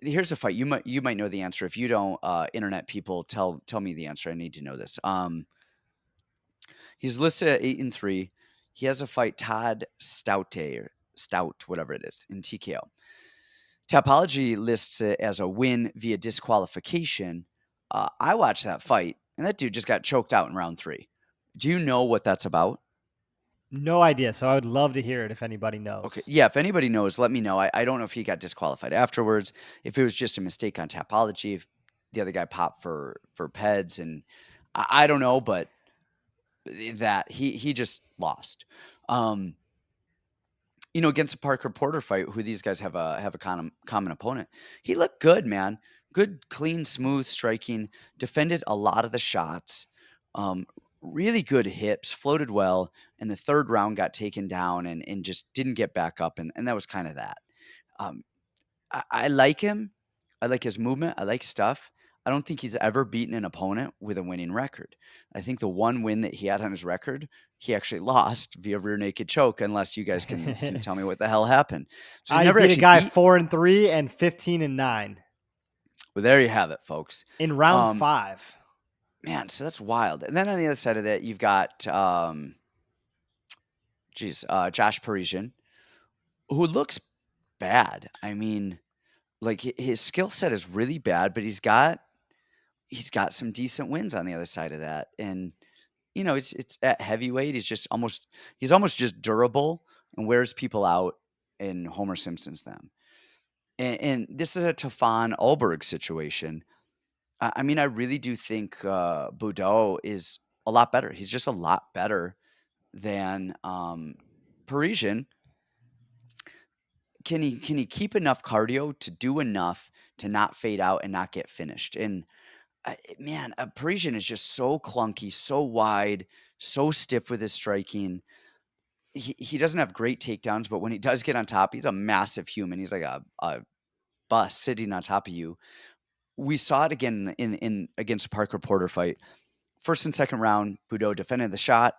Here's a fight. You might know the answer. If you don't, internet people, tell me the answer. I need to know this. He's listed at 8-3. He has a fight Todd Stout, whatever it is, in TKO. Tapology lists it as a win via disqualification. I watched that fight, and that dude just got choked out in round 3. Do you know what that's about? No idea. So I would love to hear it if anybody Okay. knows. Yeah, if anybody knows, let me know. I don't know if he got disqualified afterwards, if it was just a mistake on Tapology, if the other guy popped for PEDs, and I don't know, but that he just lost. Against a Parker Porter fight, who these guys have a common opponent. He looked good, man. Good, clean, smooth striking. Defended a lot of the shots. Really good hips. Floated well. And the third round got taken down and just didn't get back up. And that was kind of that. Um, I like him. I like his movement. I like stuff. I don't think he's ever beaten an opponent with a winning record. I think the one win that he had on his record, he actually lost via rear naked choke, unless you guys can tell me what the hell happened. So he's I never beat a actually guy beat. 4-3 and 15-9 Well, there you have it, folks. in round Um, 5. Man, so that's wild. And then on the other side of that, you've got, Josh Parisian, who looks bad. I mean, like his skill set is really bad, but he's got some decent wins on the other side of that. And it's at heavyweight. He's almost just durable and wears people out, and Homer Simpson's them. And this is a Tafon Ulberg situation. I mean, I really do think Baudot is a lot better. He's just a lot better than Parisian. Can he keep enough cardio to do enough to not fade out and not get finished? And man, a Parisian is just so clunky, so wide, so stiff with his striking. He doesn't have great takedowns, but when he does get on top, he's a massive human. He's like a bus sitting on top of you. We saw it again in against a Parker Porter fight. First and second round, Baudot defended the shot.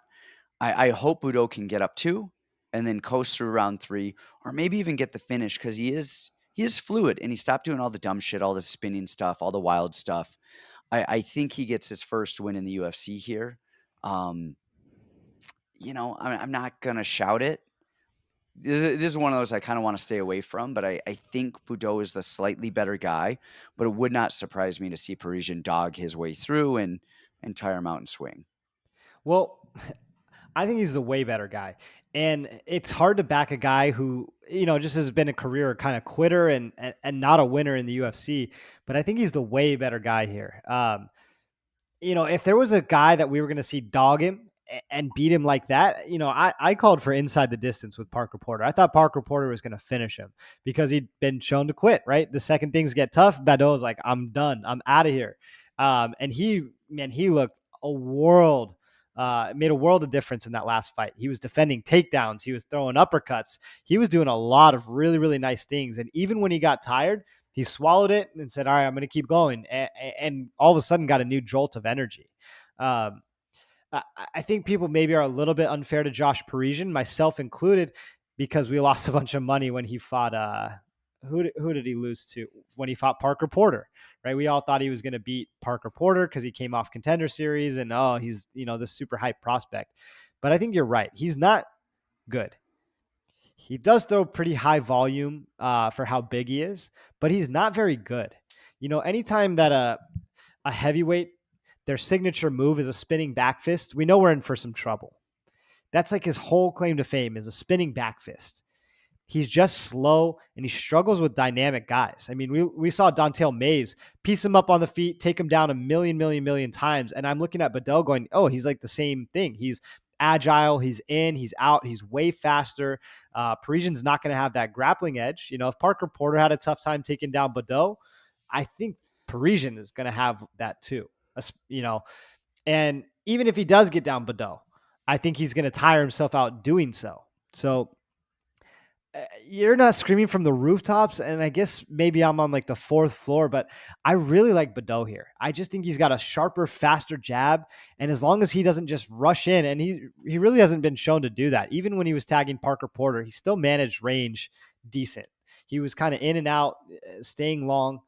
I hope Baudot can get up 2 and then coast through round 3, or maybe even get the finish, because he is fluid and he stopped doing all the dumb shit, all the spinning stuff, all the wild stuff. I think he gets his first win in the UFC here. I'm not gonna shout it. This is one of those I kind of want to stay away from, but I think Baudot is the slightly better guy. But it would not surprise me to see Parisian dog his way through and tire him out and swing. Well, I think he's the way better guy. And it's hard to back a guy who, just has been a career kind of quitter and not a winner in the UFC. But I think he's the way better guy here. If there was a guy that we were going to see dog him and beat him like that. I called for inside the distance with Parker Porter. I thought Parker Porter was going to finish him because he'd been shown to quit, right? The second things get tough, Baudot was like, I'm done. I'm out of here. And he looked a world, made a world of difference in that last fight. He was defending takedowns. He was throwing uppercuts. He was doing a lot of really, really nice things. And even when he got tired, he swallowed it and said, all right, I'm going to keep going. And all of a sudden got a new jolt of energy. Um, I think people maybe are a little bit unfair to Josh Parisian, myself included, because we lost a bunch of money when he fought. Who did he lose to when he fought Parker Porter? Right, we all thought he was going to beat Parker Porter because he came off Contender Series and he's this super hype prospect. But I think you're right. He's not good. He does throw pretty high volume for how big he is, but he's not very good. Anytime that a heavyweight, their signature move is a spinning back fist, we know we're in for some trouble. That's like his whole claim to fame is a spinning back fist. He's just slow and he struggles with dynamic guys. I mean, we saw Don'Tale Mayes piece him up on the feet, take him down a million times. And I'm looking at Baudot going, oh, he's like the same thing. He's agile, he's in, he's out, he's way faster. Parisian's not going to have that grappling edge. If Parker Porter had a tough time taking down Baudot, I think Parisian is going to have that too. And even if he does get down Baudot, I think he's going to tire himself out doing so. So you're not screaming from the rooftops, and I guess maybe I'm on like the fourth floor, but I really like Baudot here. I just think he's got a sharper, faster jab, and as long as he doesn't just rush in, and he really hasn't been shown to do that. Even when he was tagging Parker Porter, he still managed range decent. He was kind of in and out, staying long.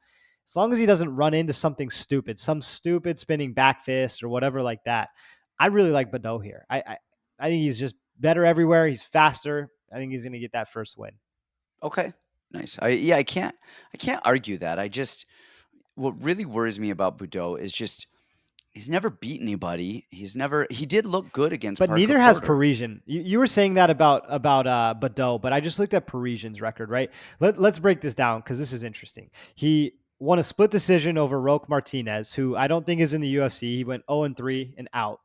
As long as he doesn't run into something stupid, some stupid spinning back fist or whatever like that, I really like Baudot here. I think he's just better everywhere. He's faster. I think he's going to get that first win. Okay, nice. I can't argue that. What really worries me about Baudot is just he's never beat anybody. He did look good against But Parker neither has Porter. Parisian. You were saying that about Baudot, but I just looked at Parisian's record, right? Let's break this down because this is interesting. He won a split decision over Roque Martinez, who I don't think is in the UFC. He went 0-3 and out.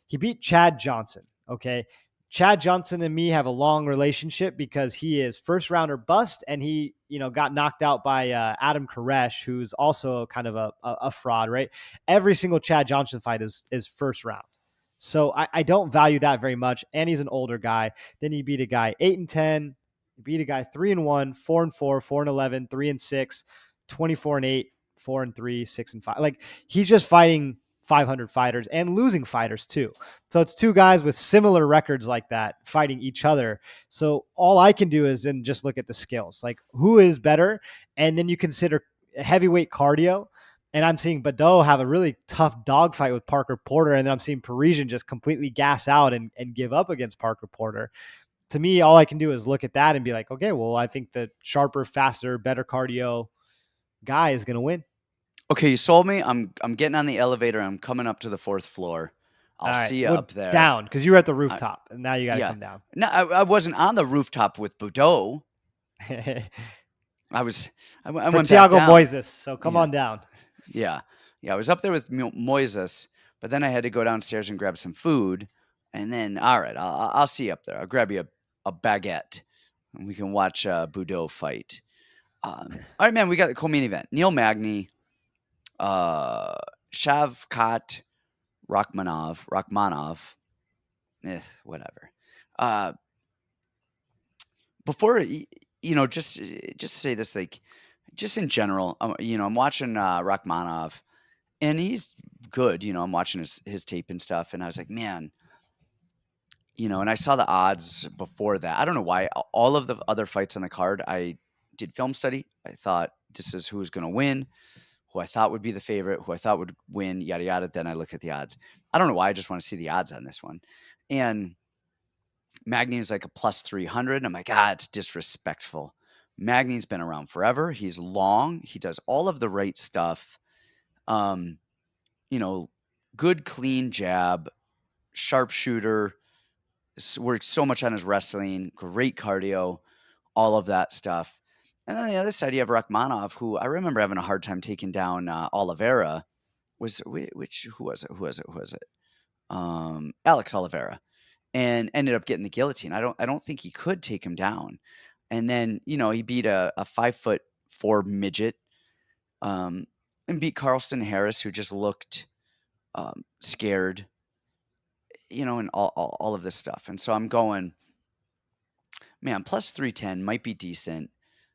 He beat Chad Johnson. Okay. Chad Johnson and me have a long relationship because he is first rounder bust and he, got knocked out by Adam Koresh, who's also kind of a fraud, right? Every single Chad Johnson fight is first round. So I don't value that very much. And he's an older guy. Then he beat a guy 8-10, he beat a guy 3-1, 4-4, 4-11, 3-6, 24-8, 4-3, 6-5. Like he's just fighting 500 fighters and losing fighters too. So it's two guys with similar records like that fighting each other. So all I can do is then just look at the skills, like who is better. And then you consider heavyweight cardio. And I'm seeing Baudot have a really tough dogfight with Parker Porter. And then I'm seeing Parisian just completely gas out and give up against Parker Porter. To me, all I can do is look at that and be like, okay, well, I think the sharper, faster, better cardio guy is going to win. Okay, you sold me. I'm getting on the elevator. I'm coming up to the fourth floor. I'll All right. see you Well, up there. down because you were at the rooftop and now you got to Yeah. come down. No, I wasn't on the rooftop with Baudot. For I went Thiago back down. Moises. So come Yeah. on down. Yeah. I was up there with Moises, but then I had to go downstairs and grab some food. And then, all right, I'll see you up there. I'll grab you a baguette and we can watch Baudot fight. All right, man, we got the co-main event. Neil Magny, Shavkat Rachmanov. Whatever. Before, just to say this, like, just in general, I'm watching Rachmanov, and he's good. I'm watching his tape and stuff, and I was like, man, and I saw the odds before that. I don't know why. All of the other fights on the card, I did film study. I thought this is who's going to win, who I thought would be the favorite, who I thought would win, yada, yada. Then I look at the odds. I don't know why. I just want to see the odds on this one. And Magny is like a plus 300. I'm like, it's disrespectful. Magny's been around forever. He's long. He does all of the right stuff. Good, clean jab, sharpshooter, worked so much on his wrestling, great cardio, all of that stuff. And then on the other side, you have Rachmanov, who I remember having a hard time taking down Oliveira. Who was it? Alex Oliveira, and ended up getting the guillotine. I don't think he could take him down. And then, he beat a 5'4" midget, um, and beat Carlston Harris, who just looked scared, and all of this stuff. And so I'm going, man, plus 310 might be decent.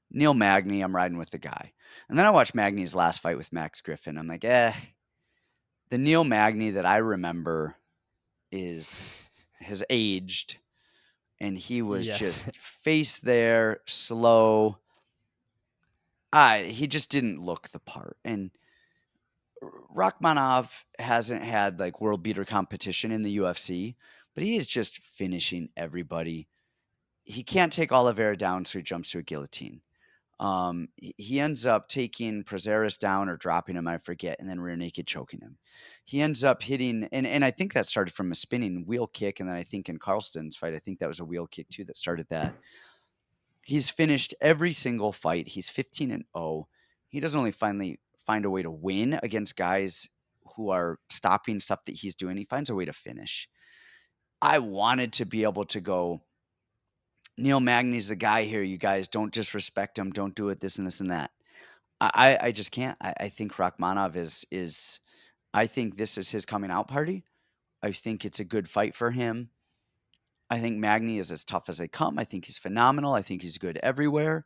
Neil Magny, I'm riding with the guy. And then I watched Magny's last fight with Max Griffin. I'm like, the Neil Magny that I remember has aged, and he was Yes. just face there, slow. He just didn't look the part. And Rachmanov hasn't had like world beater competition in the UFC, but he is just finishing everybody. He can't take Oliveira down, so he jumps to a guillotine. He ends up taking Prazeres down or dropping him, I forget, and then rear naked choking him. He ends up hitting, and I think that started from a spinning wheel kick, and then I think in Carlston's fight, I think that was a wheel kick too that started that. He's finished every single fight. He's 15-0. He doesn't only finally find a way to win against guys who are stopping stuff that he's doing. He finds a way to finish. I wanted to be able to go, Neil Magny's the guy here. You guys don't disrespect him. Don't do it. This and this and that. I just can't. I think Rachmanov is. I think this is his coming out party. I think it's a good fight for him. I think Magny is as tough as they come. I think he's phenomenal. I think he's good everywhere,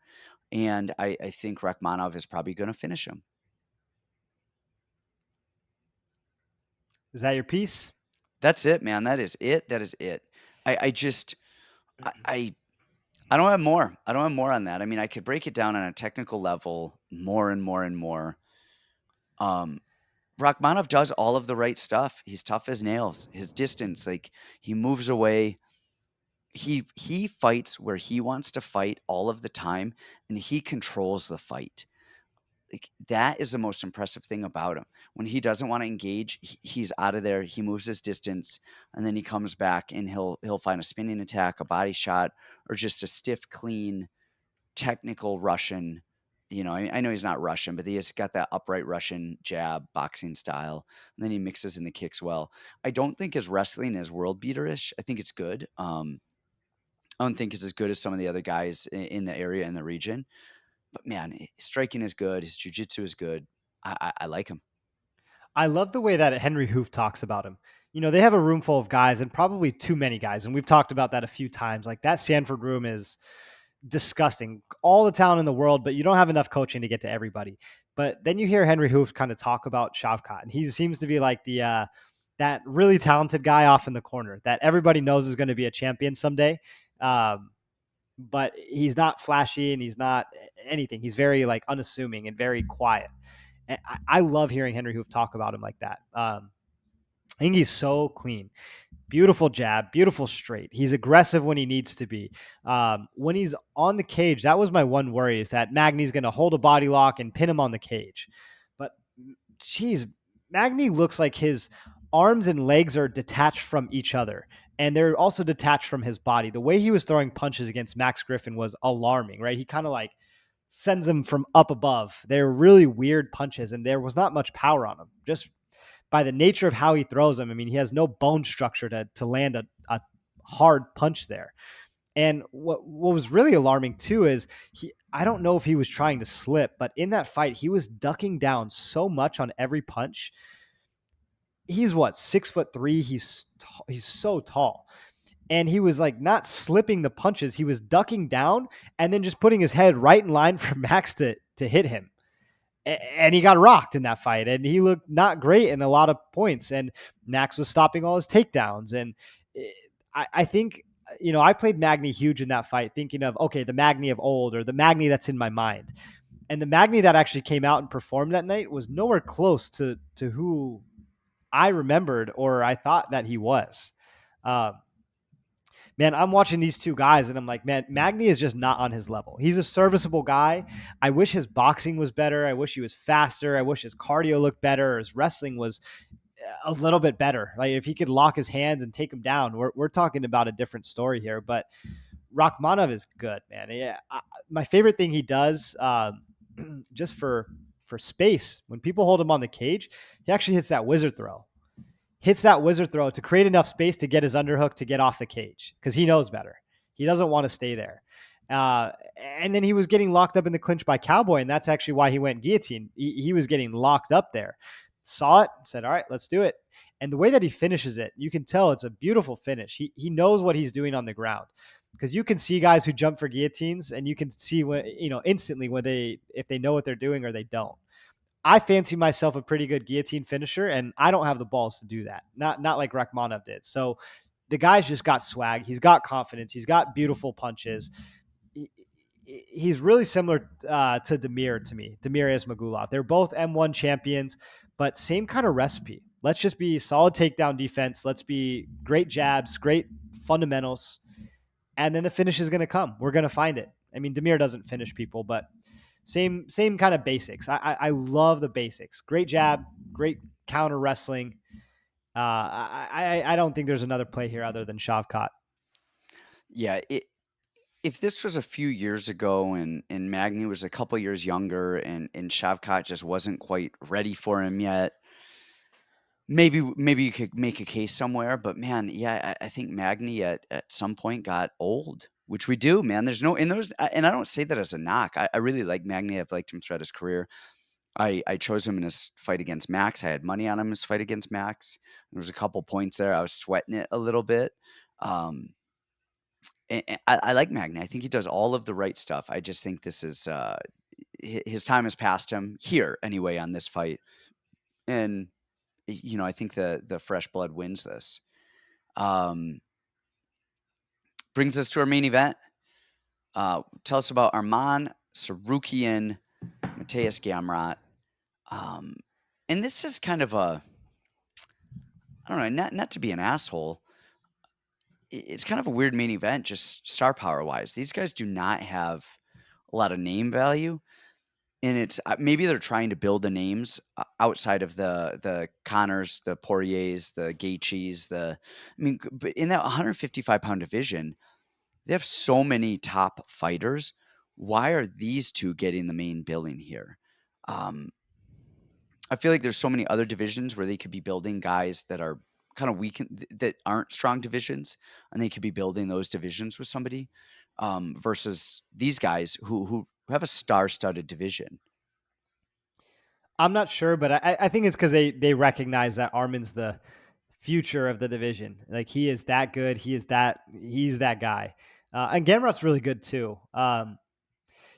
and I think Rachmanov is probably going to finish him. Is that your piece? That's it, man. That is it. That is it. I just I don't have more. I don't have more on that. I mean, I could break it down on a technical level more and more and more. Um, Rachmanov does all of the right stuff. He's tough as nails. His distance, like he moves away. He fights where he wants to fight all of the time, and he controls the fight. Like that is the most impressive thing about him. When he doesn't want to engage, he's out of there. He moves his distance, and then he comes back, and he'll find a spinning attack, a body shot, or just a stiff, clean technical Russian. I know he's not Russian, but he has got that upright Russian jab boxing style. And then he mixes in the kicks well. I don't think his wrestling is world beaterish. I think it's good. I don't think it's as good as some of the other guys in the area in the region. But man, his striking is good. His jiu-jitsu is good. I like him. I love the way that Henry Hoof talks about him. They have a room full of guys and probably too many guys. And we've talked about that a few times. Like that Sanford room is disgusting. All the talent in the world, but you don't have enough coaching to get to everybody. But then you hear Henry Hoof kind of talk about Shavkat, and he seems to be like the that really talented guy off in the corner that everybody knows is going to be a champion someday. But he's not flashy and he's not anything. He's very like unassuming and very quiet. And I love hearing Henry Hoof talk about him like that. I think he's so clean. Beautiful jab, beautiful straight. He's aggressive when he needs to be. When he's on the cage, that was my one worry, is that Magny's going to hold a body lock and pin him on the cage. But geez, Magny looks like his arms and legs are detached from each other. And they're also detached from his body. The way he was throwing punches against Max Griffin was alarming, right? He kind of like sends them from up above. They're really weird punches, and there was not much power on them. Just by the nature of how he throws them, I mean, he has no bone structure to land a hard punch there. And what was really alarming too is I don't know if he was trying to slip, but in that fight, he was ducking down so much on every punch. He's what, 6'3". He's so tall. And he was like not slipping the punches. He was ducking down and then just putting his head right in line for Max to hit him. And he got rocked in that fight, and he looked not great in a lot of points, and Max was stopping all his takedowns. And I think, I played Magny huge in that fight, thinking of, okay, the Magny of old, or the Magny that's in my mind. And the Magny that actually came out and performed that night was nowhere close to who I remembered or I thought that he was. Um, Man, I'm watching these two guys and I'm like, man, Magny is just not on his level. He's a serviceable guy. I wish his boxing was better. I wish he was faster. I wish his cardio looked better. Or his wrestling was a little bit better. Like if he could lock his hands and take him down, we're talking about a different story here. But Rachmanov is good, man. Yeah, my favorite thing he does, just for space, when people hold him on the cage, he actually hits that wizard throw. hits that wizard throw to create enough space to get his underhook to get off the cage because he knows better. He doesn't want to stay there. And then he was getting locked up in the clinch by Cowboy, and that's actually why he went guillotine. He was getting locked up there. Saw it, said, all right, let's do it. And the way that he finishes it, you can tell it's a beautiful finish. He knows what he's doing on the ground because you can see guys who jump for guillotines and you can see when, instantly when if they know what they're doing or they don't. I fancy myself a pretty good guillotine finisher, and I don't have the balls to do that. Not like Rakhmonov did. So the guy's just got swag. He's got confidence. He's got beautiful punches. He's really similar to Demir to me, Demir Ismagulov. They're both M1 champions, but same kind of recipe. Let's just be solid takedown defense. Let's be great jabs, great fundamentals, and then the finish is going to come. We're going to find it. I mean, Demir doesn't finish people, but same kind of basics. I love the basics. Great jab, great counter wrestling. I don't think there's another play here other than Shavkat. Yeah, if this was a few years ago and Magny was a couple years younger and Shavkat just wasn't quite ready for him yet, maybe you could make a case somewhere. But man, yeah, I think Magny at some point got old, which we do, man. There's no in those, and I don't say that as a knock. I really like Magny. I've liked him throughout his career. I chose him in his fight against Max. I had money on him in his fight against Max. There was a couple points there. I was sweating it a little bit. Um, and I like Magny. I think he does all of the right stuff. I just think this is his time has passed him here anyway on this fight, and I think the fresh blood wins this. Um, brings us to our main event. Tell us about Arman Tsarukyan, Mateusz Gamrot. And this is kind of a, I don't know, not to be an asshole. It's kind of a weird main event, just star power wise. These guys do not have a lot of name value, and it's maybe they're trying to build the names outside of the Connors, the Poiriers, the Gaethjes, but in that 155-pound division, they have so many top fighters. Why are these two getting the main billing here? I feel like there's so many other divisions where they could be building guys that are kind of weak, that aren't strong divisions, and they could be building those divisions with somebody versus these guys who have a star-studded division. I'm not sure, but I think it's because they recognize that Arman's the future of the division. Like he is that good. He's that guy. And Gamrot's really good too.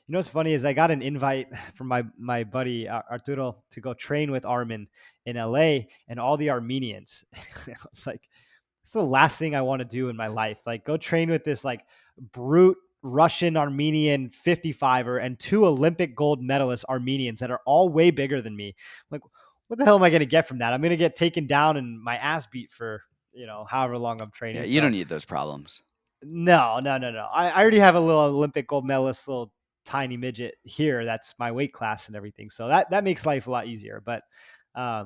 What's funny is I got an invite from my buddy Arturo to go train with Arman in LA, and all the Armenians. It's like it's the last thing I want to do in my life. Like go train with this like brute Russian Armenian 55er and two Olympic gold medalist Armenians that are all way bigger than me. Like, what the hell am I going to get from that? I'm going to get taken down and my ass beat for, however long I'm training. Yeah, you don't need those problems. No. I already have a little Olympic gold medalist, little tiny midget here. That's my weight class and everything. So that makes life a lot easier. But I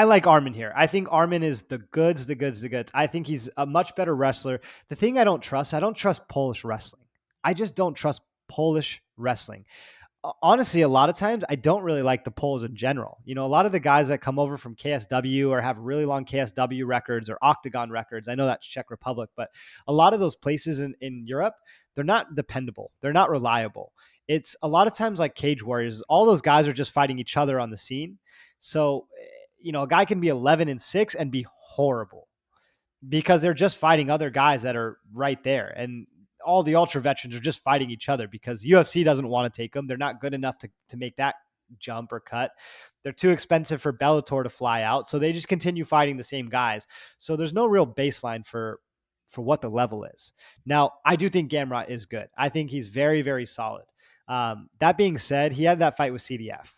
like Arman here. I think Arman is the goods. I think he's a much better wrestler. The thing I don't trust Polish wrestling. I just don't trust Polish wrestling. Honestly, a lot of times I don't really like the Poles in general. A lot of the guys that come over from KSW or have really long KSW records or Octagon records, I know that's Czech Republic, but a lot of those places in Europe, they're not dependable. They're not reliable. It's a lot of times like Cage Warriors. All those guys are just fighting each other on the scene. So, a guy can be 11-6 and be horrible because they're just fighting other guys that are right there. And all the ultra veterans are just fighting each other because UFC doesn't want to take them. They're not good enough to make that jump or cut. They're too expensive for Bellator to fly out. So they just continue fighting the same guys. So there's no real baseline for what the level is. Now, I do think Gamrot is good. I think he's very, very solid. That being said, he had that fight with CDF.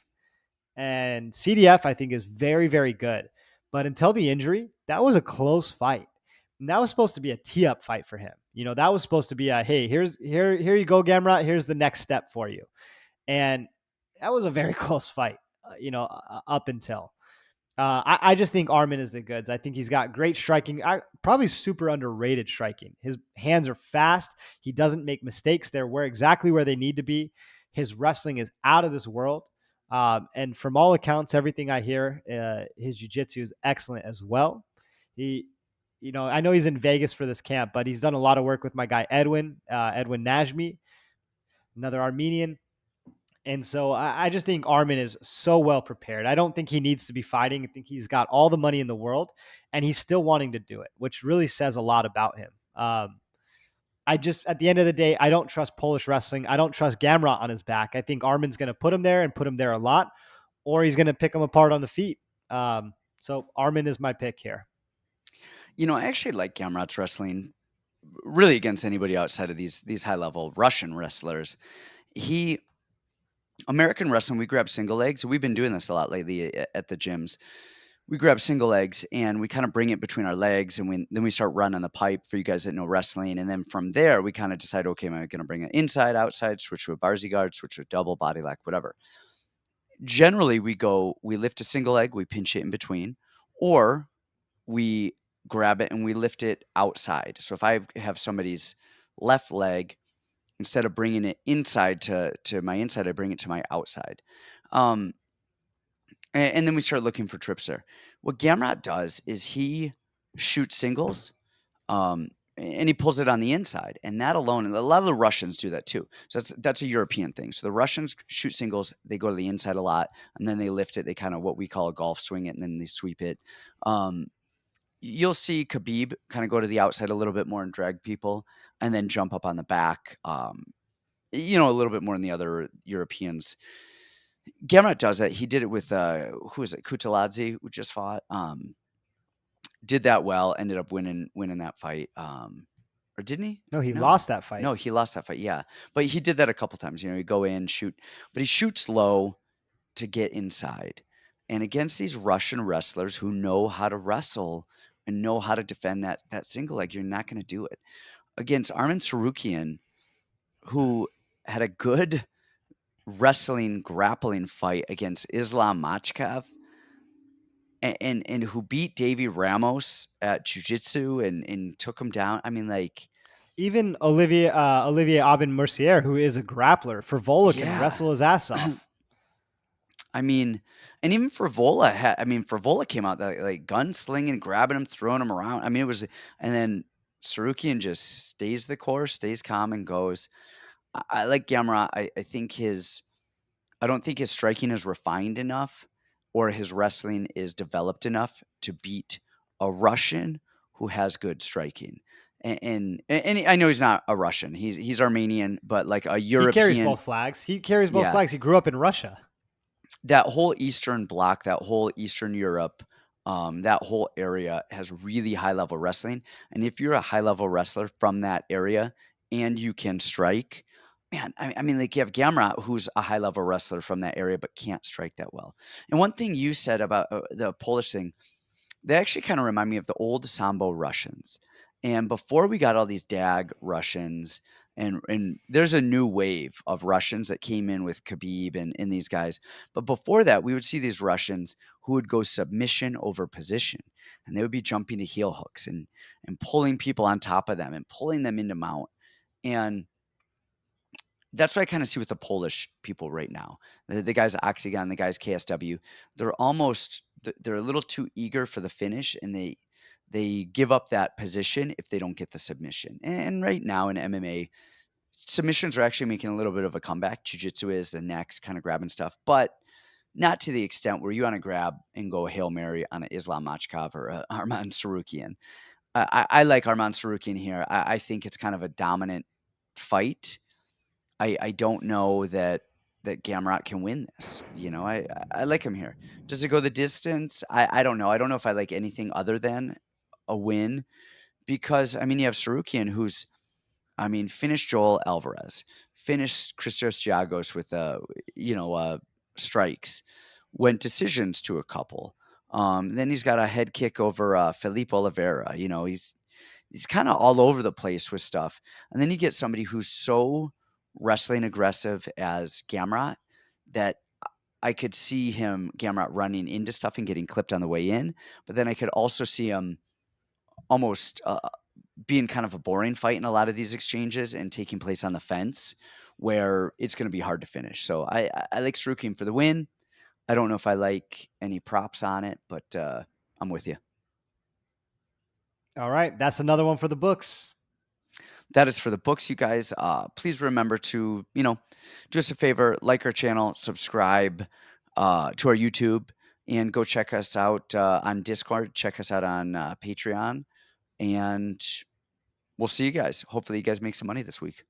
And CDF, I think, is very, very good. But until the injury, that was a close fight. And that was supposed to be a tee-up fight for him. That was supposed to be a, hey, here you go, Gamrot. Here's the next step for you. And that was a very close fight, up until. I just think Arman is the goods. I think he's got great striking, probably super underrated striking. His hands are fast. He doesn't make mistakes. They're exactly where they need to be. His wrestling is out of this world. And from all accounts, everything I hear, his jiu-jitsu is excellent as well. He, I know he's in Vegas for this camp, but he's done a lot of work with my guy Edwin Najmi, another Armenian. And so I just think Arman is so well prepared. I don't think he needs to be fighting. I think he's got all the money in the world, and he's still wanting to do it, which really says a lot about him. I just, at the end of the day, I don't trust Polish wrestling. I don't trust Gamrot on his back. I think Armin's going to put him there and put him there a lot, or he's going to pick him apart on the feet. So Armin is my pick here. I actually like Gamrot's wrestling really against anybody outside of these high level Russian wrestlers. He American wrestling, we grab single legs. We've been doing this a lot lately at the gyms. We grab single legs and we kind of bring it between our legs, and then we start running the pipe for you guys that know wrestling. And then from there, we kind of decide, okay, am I going to bring it inside, outside, switch to a Barzy guard, switch to a double body lock, whatever. Generally, we lift a single leg, we pinch it in between, or we grab it and we lift it outside. So if I have somebody's left leg, instead of bringing it inside to my inside, I bring it to my outside. Um, and then we start looking for trips there. What Gamrot does is he shoots singles, and he pulls it on the inside, and that alone. And a lot of the Russians do that too. So that's a European thing. So the Russians shoot singles, they go to the inside a lot, and then they lift it. They kind of what we call a golf swing it, and then they sweep it. Um, you'll see Khabib kind of go to the outside a little bit more and drag people, and then jump up on the back. A little bit more than the other Europeans. Gamrot does that. He did it with who is it? Kutaladze, who just fought. Did that well. Ended up winning that fight. Or didn't he? No, he No, lost that fight. no, he lost that fight. Yeah, but he did that a couple times. You go in, shoot, but he shoots low to get inside. And against these Russian wrestlers who know how to wrestle and know how to defend that single leg, you're not going to do it. Against Arman Tsarukyan, who had a good wrestling grappling fight against Islam Makhachev, and who beat Davy Ramos at jiu-jitsu and took him down. I mean, like, Even Olivier Aben Mercier, who is a grappler, for Vola can yeah. wrestle his ass off. I mean, and even Favola came out like gunslinging, grabbing him, throwing him around. I mean, it was, and then Tsarukyan just stays the course, stays calm, and goes. I like Gamrot. I don't think his striking is refined enough or his wrestling is developed enough to beat a Russian who has good striking. And I know he's not a Russian. He's Armenian, but like a He carries European. both flags. He carries both Yeah, flags. He grew up in Russia. that whole Eastern bloc, that whole Eastern Europe, that whole area has really high level wrestling. And if you're a high level wrestler from that area and you can strike, man, I mean, like you have Gamrot, who's a high level wrestler from that area, but can't strike that well. And one thing you said about the Polish thing, they actually kind of remind me of the old Sambo Russians. And before we got all these DAG Russians, and there's a new wave of Russians that came in with Khabib and these guys. But before that, we would see these Russians who would go submission over position. And they would be jumping to heel hooks and pulling people on top of them and pulling them into mount. And that's what I kind of see with the Polish people right now. The guys Octagon, the guys KSW, they're a little too eager for the finish, and they give up that position if they don't get the submission. And right now in MMA, submissions are actually making a little bit of a comeback. Jiu-jitsu is the next kind of grabbing stuff, but not to the extent where you want to grab and go Hail Mary on an Islam Makhachev or a Arman Tsarukyan. I like Arman Tsarukyan here. I think it's kind of a dominant fight. I don't know that Gamrot can win this. I like him here. Does it go the distance? I don't know. I don't know if I like anything other than a win because I mean you have Tsarukyan who's finished Joel Alvarez, finished Christos Giagos with strikes, went decisions to a couple. Then he's got a head kick over Felipe Oliveira. He's kind of all over the place with stuff. And then you get somebody who's so wrestling aggressive as Gamrot that I could see Gamrot running into stuff and getting clipped on the way in. But then I could also see him almost being kind of a boring fight in a lot of these exchanges and taking place on the fence where it's going to be hard to finish. So I like Tsarukyan for the win. I don't know if I like any props on it, but I'm with you. All right, that's another one for the books. That is for the books, you guys. Please remember to, do us a favor, like our channel, subscribe to our YouTube, and go check us out on Discord. Check us out on Patreon, and we'll see you guys. Hopefully, you guys make some money this week.